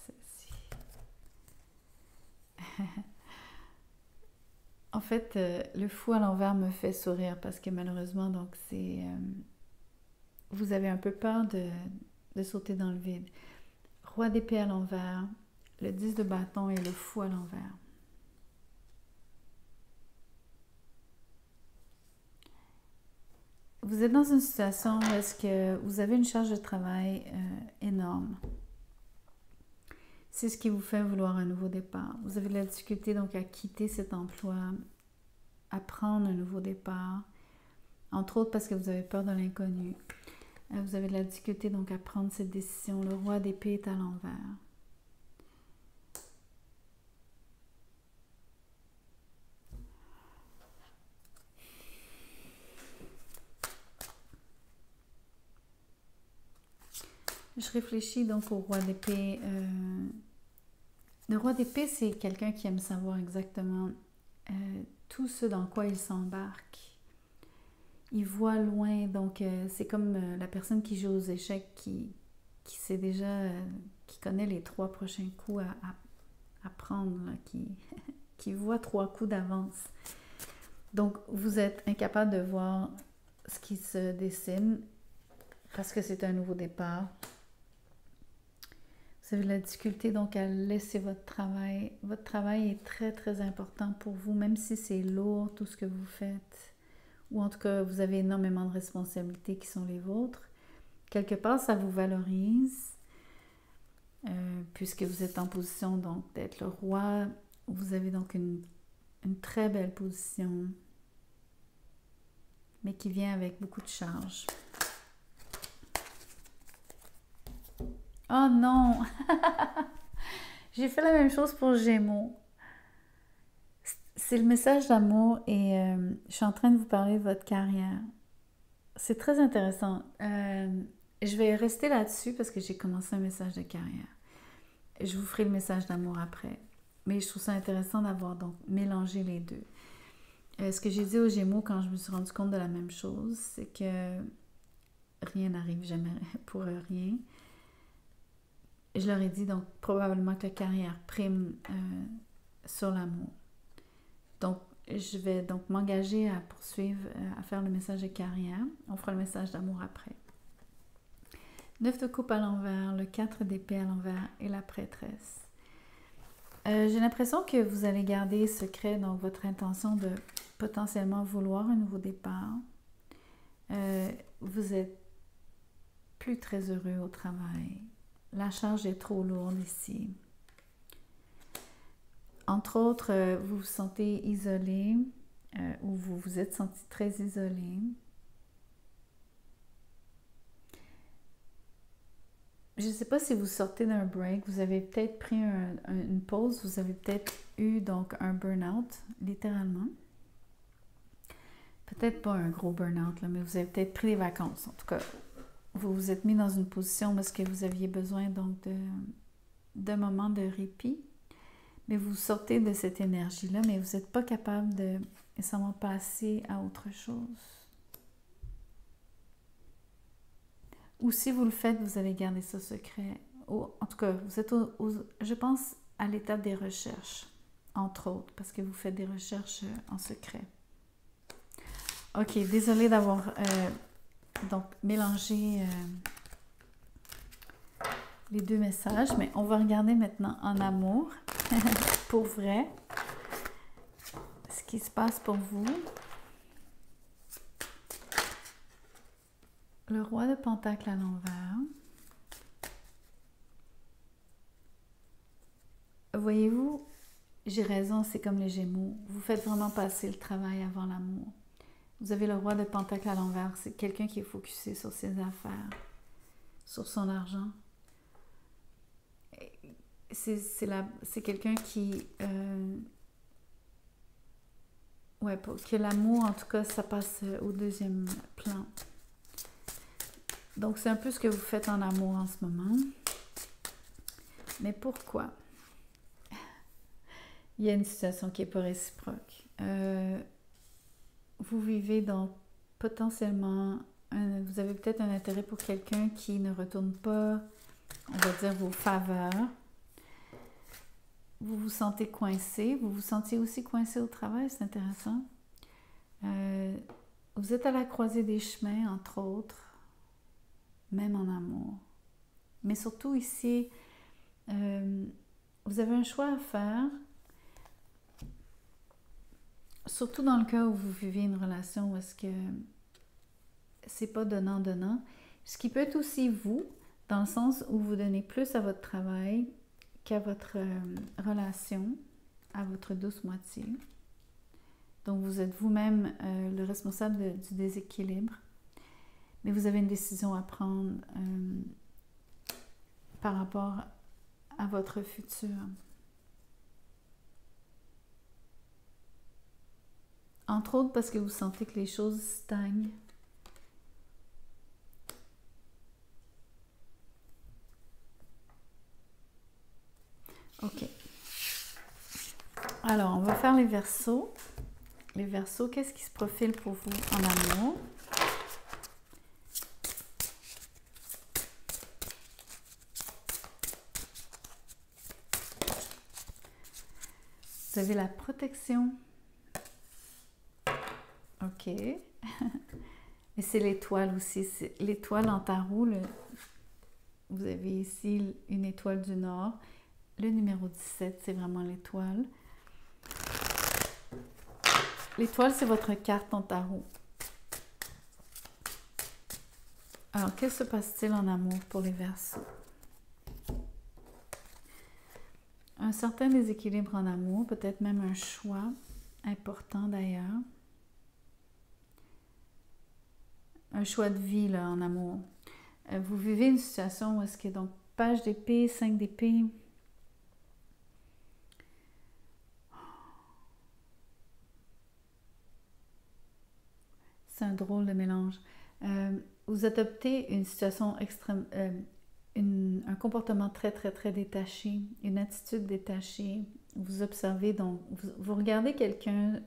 Ceci. En fait, le fou à l'envers me fait sourire parce que malheureusement, donc c'est... vous avez un peu peur de sauter dans le vide. Roi d'épée à l'envers, le 10 de bâton et le fou à l'envers. Vous êtes dans une situation où est-ce que vous avez une charge de travail énorme. C'est ce qui vous fait vouloir un nouveau départ. Vous avez de la difficulté donc à quitter cet emploi, à prendre un nouveau départ, entre autres parce que vous avez peur de l'inconnu. Vous avez de la difficulté donc à prendre cette décision. Le roi d'épée est à l'envers. Je réfléchis donc au roi d'épée. Le roi d'épée, c'est quelqu'un qui aime savoir exactement tout ce dans quoi il s'embarque. Il voit loin, donc c'est comme la personne qui joue aux échecs, qui sait déjà, qui connaît les 3 prochains coups à prendre, là, qui voit 3 coups d'avance. Donc, vous êtes incapable de voir ce qui se dessine parce que c'est un nouveau départ. Vous avez de la difficulté donc à laisser votre travail. Votre travail est très, très important pour vous, même si c'est lourd, tout ce que vous faites. Ou en tout cas, vous avez énormément de responsabilités qui sont les vôtres. Quelque part, ça vous valorise, puisque vous êtes en position donc d'être le roi. Vous avez donc une très belle position, mais qui vient avec beaucoup de charge. Oh non! J'ai fait la même chose pour Gémeaux. C'est le message d'amour et je suis en train de vous parler de votre carrière. C'est très intéressant. Je vais rester là-dessus parce que j'ai commencé un message de carrière. Je vous ferai le message d'amour après. Mais je trouve ça intéressant d'avoir donc mélangé les deux. Ce que j'ai dit aux Gémeaux quand je me suis rendu compte de la même chose, c'est que rien n'arrive jamais pour rien. Je leur ai dit donc probablement que la carrière prime sur l'amour. Donc, je vais donc m'engager à poursuivre, à faire le message de carrière. On fera le message d'amour après. 9 de coupe à l'envers, le 4 d'épée à l'envers et la prêtresse. J'ai l'impression que vous allez garder secret donc votre intention de potentiellement vouloir un nouveau départ. Vous êtes plus très heureux au travail. La charge est trop lourde ici. Entre autres, vous vous sentez isolé ou vous vous êtes senti très isolé. Je ne sais pas si vous sortez d'un break, vous avez peut-être pris une pause, vous avez peut-être eu donc un burn-out, littéralement. Peut-être pas un gros burn-out, là, mais vous avez peut-être pris des vacances. En tout cas, vous vous êtes mis dans une position parce que vous aviez besoin donc de moments de répit. Mais vous sortez de cette énergie-là, mais vous n'êtes pas capable de nécessairement passer à autre chose. Ou si vous le faites, vous allez garder ça secret. En tout cas, vous êtes, je pense, à l'étape des recherches, entre autres, parce que vous faites des recherches en secret. Ok, désolée d'avoir donc mélangé les deux messages, mais on va regarder maintenant en amour, pour vrai, ce qui se passe pour vous. Le roi de Pentacle à l'envers. Voyez-vous, j'ai raison, c'est comme les Gémeaux. Vous faites vraiment passer le travail avant l'amour. Vous avez le roi de Pentacle à l'envers. C'est quelqu'un qui est focusé sur ses affaires, sur son argent. C'est quelqu'un qui... que l'amour, en tout cas, ça passe au deuxième plan. Donc, c'est un peu ce que vous faites en amour en ce moment. Mais pourquoi? Il y a une situation qui n'est pas réciproque. Vous vivez donc potentiellement, vous avez peut-être un intérêt pour quelqu'un qui ne retourne pas, on va dire, vos faveurs. Vous vous sentez coincé. Vous vous sentiez aussi coincé au travail, c'est intéressant. Vous êtes à la croisée des chemins, entre autres. Même en amour. Mais surtout ici, vous avez un choix à faire, surtout dans le cas où vous vivez une relation où est-ce que c'est pas donnant-donnant, ce qui peut être aussi vous, dans le sens où vous donnez plus à votre travail qu'à votre relation, à votre douce moitié. Donc vous êtes vous-même le responsable du déséquilibre. Mais vous avez une décision à prendre par rapport à votre futur. Entre autres parce que vous sentez que les choses stagnent. Alors, on va faire les Verseaux. Les Verseaux, qu'est-ce qui se profile pour vous en amour? Vous avez la protection. OK. Et c'est l'étoile aussi. L'étoile en tarot, vous avez ici une étoile du Nord. Le numéro 17, c'est vraiment l'étoile. L'étoile, c'est votre carte en tarot. Alors, que se passe-t-il en amour pour les Verseaux? Un certain déséquilibre en amour, peut-être même un choix important d'ailleurs. Un choix de vie là, en amour. Vous vivez une situation où est-ce qu'il y a donc page d'épée, 5 d'épée. C'est un drôle de mélange. Vous adoptez une situation extrême, un comportement très, très, très détaché, une attitude détachée. Vous observez donc, vous regardez quelqu'un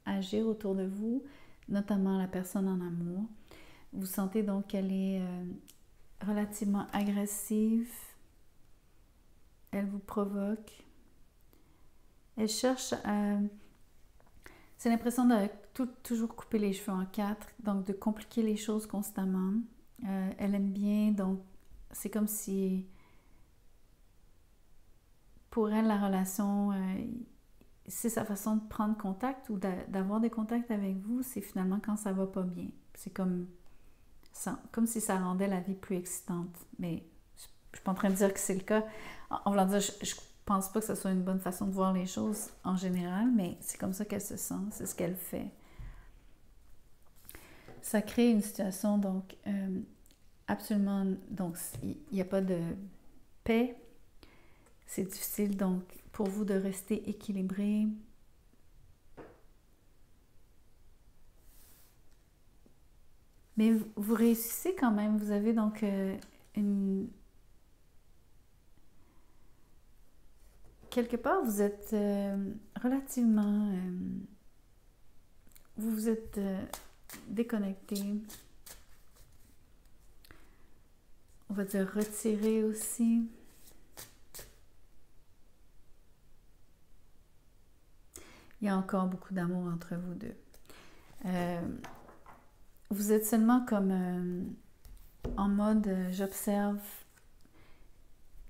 agir autour de vous, notamment la personne en amour. Vous sentez donc qu'elle est relativement agressive. Elle vous provoque. Elle cherche à... C'est l'impression de toujours couper les cheveux en quatre, donc de compliquer les choses constamment. Elle aime bien, donc c'est comme si pour elle la relation, c'est sa façon de prendre contact ou d'avoir des contacts avec vous, c'est finalement quand ça va pas bien. C'est comme si ça rendait la vie plus excitante. Mais je ne suis pas en train de dire que c'est le cas. En voulant dire, je pense pas que ce soit une bonne façon de voir les choses en général, mais c'est comme ça qu'elle se sent, c'est ce qu'elle fait. Ça crée une situation, donc, absolument, donc, il n'y a pas de paix. C'est difficile, donc, pour vous de rester équilibré. Mais vous réussissez quand même, vous avez donc quelque part, vous êtes relativement... vous vous êtes déconnecté. On va dire retiré aussi. Il y a encore beaucoup d'amour entre vous deux. Vous êtes seulement comme en mode j'observe.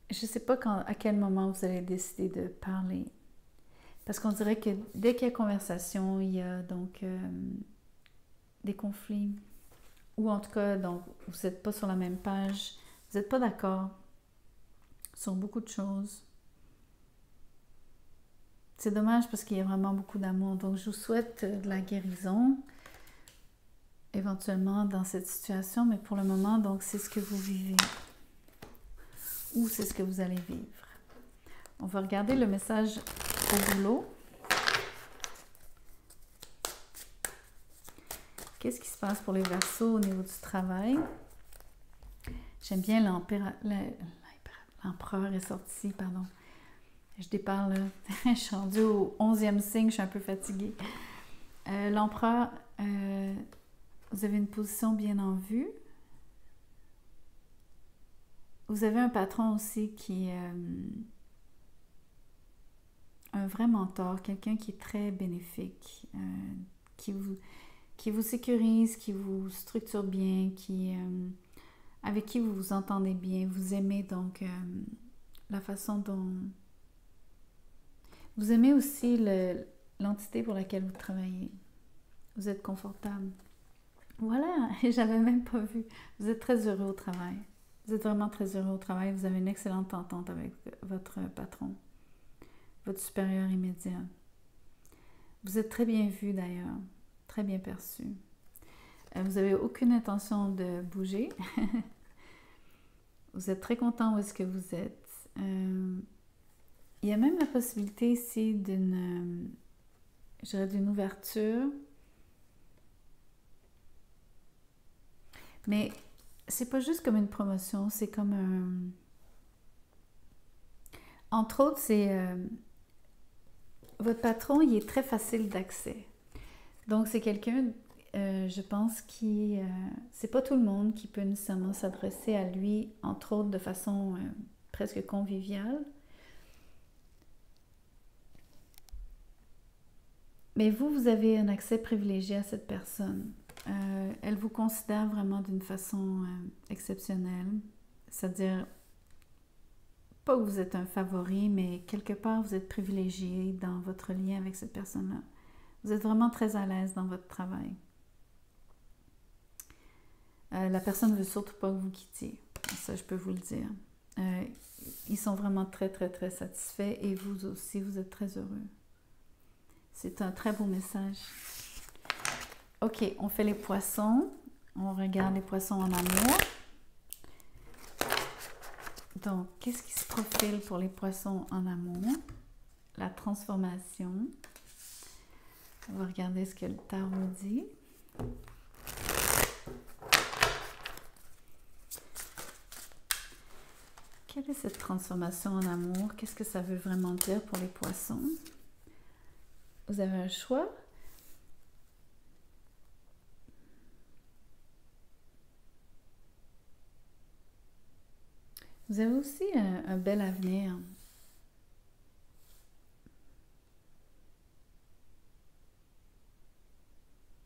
Je ne sais pas à quel moment vous allez décider de parler. Parce qu'on dirait que dès qu'il y a conversation, il y a donc des conflits. Ou en tout cas, donc, vous n'êtes pas sur la même page. Vous n'êtes pas d'accord sur beaucoup de choses. C'est dommage parce qu'il y a vraiment beaucoup d'amour. Donc, je vous souhaite de la guérison éventuellement dans cette situation. Mais pour le moment, donc, c'est ce que vous vivez. Ou c'est ce que vous allez vivre. On va regarder le message au boulot. Qu'est-ce qui se passe pour les Verseaux au niveau du travail? J'aime bien l'empereur est sorti, pardon. Je déparle, je suis rendue au 11e signe, je suis un peu fatiguée. L'empereur, vous avez une position bien en vue. Vous avez un patron aussi qui est un vrai mentor, quelqu'un qui est très bénéfique, qui vous sécurise, qui vous structure bien, avec qui vous vous entendez bien, vous aimez donc la façon dont... Vous aimez aussi l'entité pour laquelle vous travaillez. Vous êtes confortable. Voilà, j'avais même pas vu. Vous êtes très heureux au travail. Vous êtes vraiment très heureux au travail. Vous avez une excellente entente avec votre patron, votre supérieur immédiat. Vous êtes très bien vu d'ailleurs, très bien perçu. Vous n'avez aucune intention de bouger. Vous êtes très content où est-ce que vous êtes. Il y a même la possibilité ici d'une ouverture. Mais c'est pas juste comme une promotion, c'est comme un... Entre autres, c'est... votre patron, il est très facile d'accès. Donc, c'est quelqu'un, je pense, qui... c'est pas tout le monde qui peut nécessairement s'adresser à lui, entre autres, de façon presque conviviale. Mais vous avez un accès privilégié à cette personne. Elle vous considère vraiment d'une façon exceptionnelle. C'est-à-dire, pas que vous êtes un favori, mais quelque part, vous êtes privilégié dans votre lien avec cette personne-là. Vous êtes vraiment très à l'aise dans votre travail. La personne ne veut surtout pas que vous quittiez. Ça, je peux vous le dire. Ils sont vraiment très, très, très satisfaits et vous aussi, vous êtes très heureux. C'est un très beau message. Ok, on fait les poissons. On regarde les poissons en amour. Donc, qu'est-ce qui se profile pour les poissons en amour? La transformation. On va regarder ce que le tarot dit. Quelle est cette transformation en amour? Qu'est-ce que ça veut vraiment dire pour les poissons? Vous avez un choix. Vous avez aussi un bel avenir.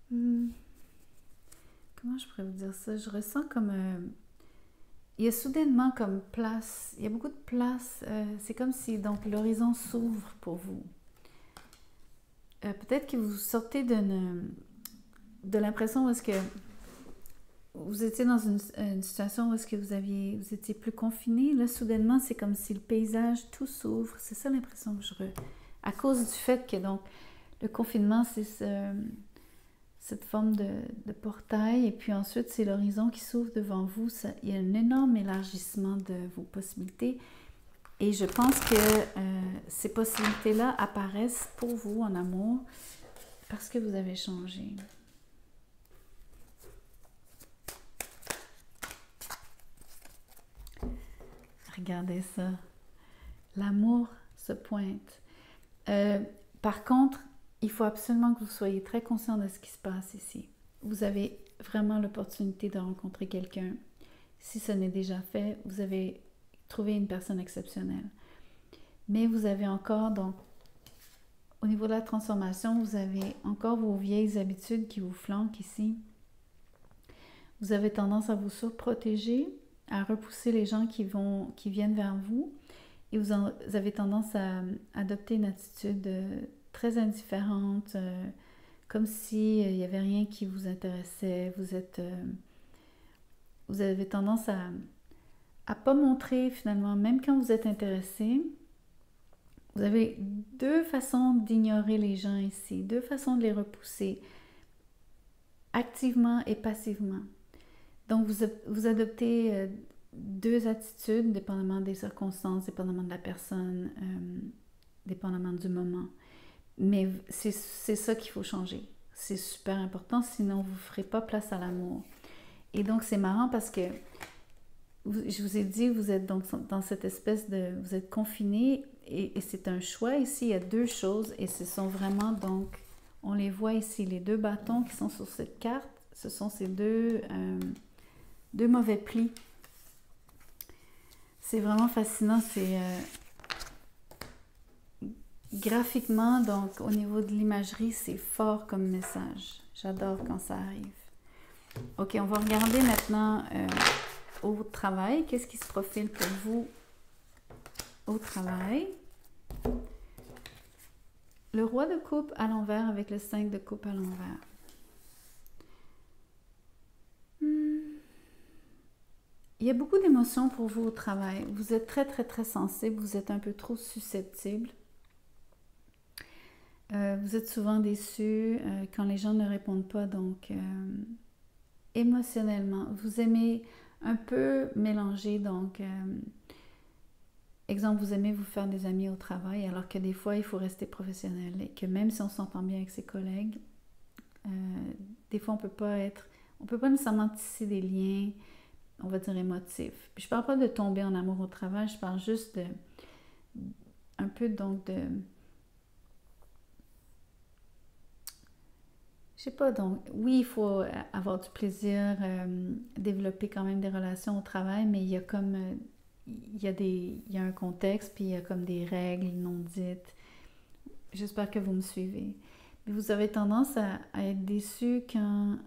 Comment je pourrais vous dire ça? Je ressens comme il y a soudainement comme place, il y a beaucoup de place. C'est comme si donc l'horizon s'ouvre pour vous. Peut-être que vous sortez de l'impression où est-ce que vous étiez dans une situation où est-ce que vous étiez plus confiné. Là, soudainement, c'est comme si le paysage, tout s'ouvre. C'est ça l'impression que à cause du fait que donc le confinement, c'est cette forme de portail, et puis ensuite, c'est l'horizon qui s'ouvre devant vous. Il y a un énorme élargissement de vos possibilités. Et je pense que ces possibilités-là apparaissent pour vous en amour parce que vous avez changé. Regardez ça. L'amour se pointe. Par contre, il faut absolument que vous soyez très conscient de ce qui se passe ici. Vous avez vraiment l'opportunité de rencontrer quelqu'un. Si ce n'est déjà fait, vous avez trouvé une personne exceptionnelle. Mais vous avez encore, donc, au niveau de la transformation, vous avez encore vos vieilles habitudes qui vous flanquent ici. Vous avez tendance à vous surprotéger, à repousser les gens qui viennent vers vous. Et vous avez tendance à adopter une attitude très indifférente, comme s'il n'y avait rien qui vous intéressait. Vous avez tendance à ne pas montrer finalement, même quand vous êtes intéressé. Vous avez deux façons d'ignorer les gens ici, deux façons de les repousser, activement et passivement. Donc vous adoptez deux attitudes, dépendamment des circonstances, dépendamment de la personne, dépendamment du moment. Mais c'est ça qu'il faut changer. C'est super important, sinon vous ne ferez pas place à l'amour. Et donc c'est marrant parce que je vous ai dit, vous êtes donc dans cette espèce de... Vous êtes confiné et c'est un choix ici. Il y a deux choses et ce sont vraiment donc... On les voit ici, les deux bâtons qui sont sur cette carte. Ce sont ces deux mauvais plis. C'est vraiment fascinant. C'est... graphiquement, donc au niveau de l'imagerie, c'est fort comme message. J'adore quand ça arrive. Ok, on va regarder maintenant au travail. Qu'est-ce qui se profile pour vous au travail? Le roi de coupe à l'envers avec le 5 de coupe à l'envers. Il y a beaucoup d'émotions pour vous au travail. Vous êtes très, très, très sensible. Vous êtes un peu trop susceptible. Vous êtes souvent déçu quand les gens ne répondent pas. Donc, émotionnellement, vous aimez un peu mélanger. Donc, exemple, vous aimez vous faire des amis au travail, alors que des fois, il faut rester professionnel. Et que même si on s'entend bien avec ses collègues, des fois, on peut pas nécessairement tisser des liens, on va dire émotifs. Puis je parle pas de tomber en amour au travail, je parle juste un peu donc sais pas, donc oui, il faut avoir du plaisir, développer quand même des relations au travail, mais il y a comme, il y a un contexte, puis il y a comme des règles non dites. J'espère que vous me suivez. Mais vous avez tendance à être déçu quand,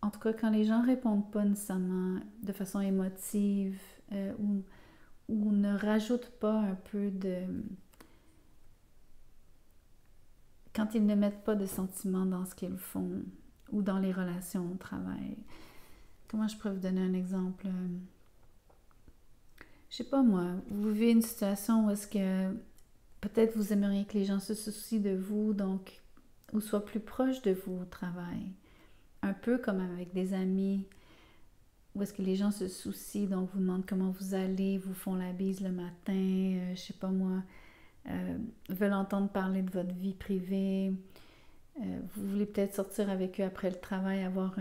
en tout cas, quand les gens répondent pas nécessairement de façon émotive ou ne rajoutent pas un peu de... Quand ils ne mettent pas de sentiments dans ce qu'ils font ou dans les relations au travail. Comment je pourrais vous donner un exemple? Je sais pas moi, vous vivez une situation où est-ce que peut-être vous aimeriez que les gens se soucient de vous, donc, ou soient plus proches de vous au travail. Un peu comme avec des amis, où est-ce que les gens se soucient, donc vous demandent comment vous allez, vous font la bise le matin, je sais pas moi, veulent entendre parler de votre vie privée, vous voulez peut-être sortir avec eux après le travail, avoir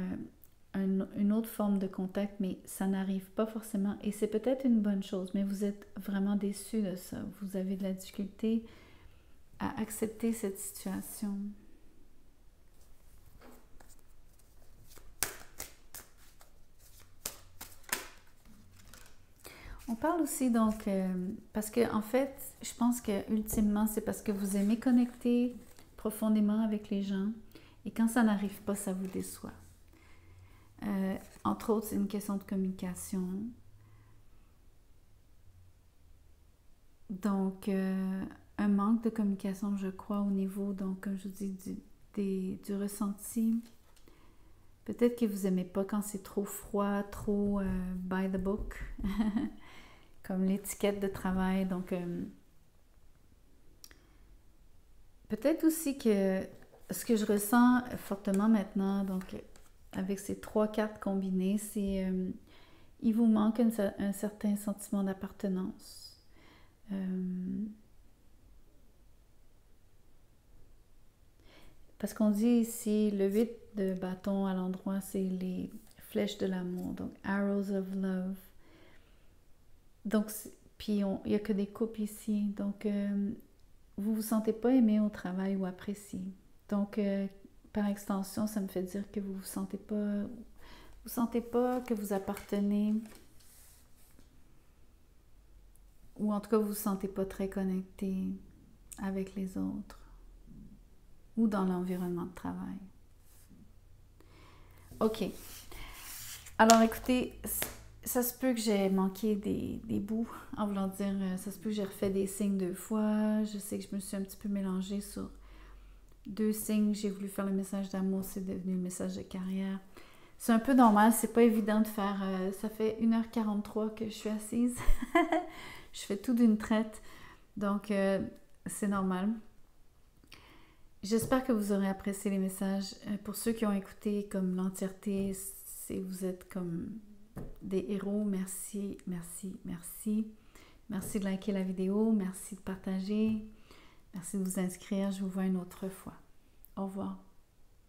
une autre forme de contact, mais ça n'arrive pas forcément, et c'est peut-être une bonne chose, mais vous êtes vraiment déçu de ça, vous avez de la difficulté à accepter cette situation. On parle aussi donc, parce que en fait, je pense que ultimement, c'est parce que vous aimez connecter profondément avec les gens, et quand ça n'arrive pas, ça vous déçoit. Entre autres, c'est une question de communication. Donc, un manque de communication, je crois, au niveau, donc, comme je vous dis, du ressenti. Peut-être que vous n'aimez pas quand c'est trop froid, trop by the book, comme l'étiquette de travail. Donc, peut-être aussi que ce que je ressens fortement maintenant, donc avec ces 3 cartes combinées, c'est il vous manque un certain sentiment d'appartenance. Parce qu'on dit ici, le 8 de bâton à l'endroit, c'est les flèches de l'amour, donc arrows of love. Donc, puis il n'y a que des coupes ici, donc vous ne vous sentez pas aimé au travail ou apprécié. Donc, par extension, ça me fait dire que vous ne vous sentez pas que vous appartenez, ou en tout cas, vous ne vous sentez pas très connecté avec les autres ou dans l'environnement de travail. OK. Alors, écoutez, ça se peut que j'ai manqué des bouts en voulant dire, ça se peut que j'ai refait des signes 2 fois. Je sais que je me suis un petit peu mélangée sur 2 signes. J'ai voulu faire le message d'amour, c'est devenu le message de carrière. C'est un peu normal, c'est pas évident de faire... ça fait 1h43 que je suis assise. Je fais tout d'une traite, donc c'est normal. J'espère que vous aurez apprécié les messages. Pour ceux qui ont écouté comme l'entièreté, vous êtes comme des héros. Merci, merci, merci. Merci de liker la vidéo, merci de partager, merci de vous inscrire. Je vous vois une autre fois. Au revoir.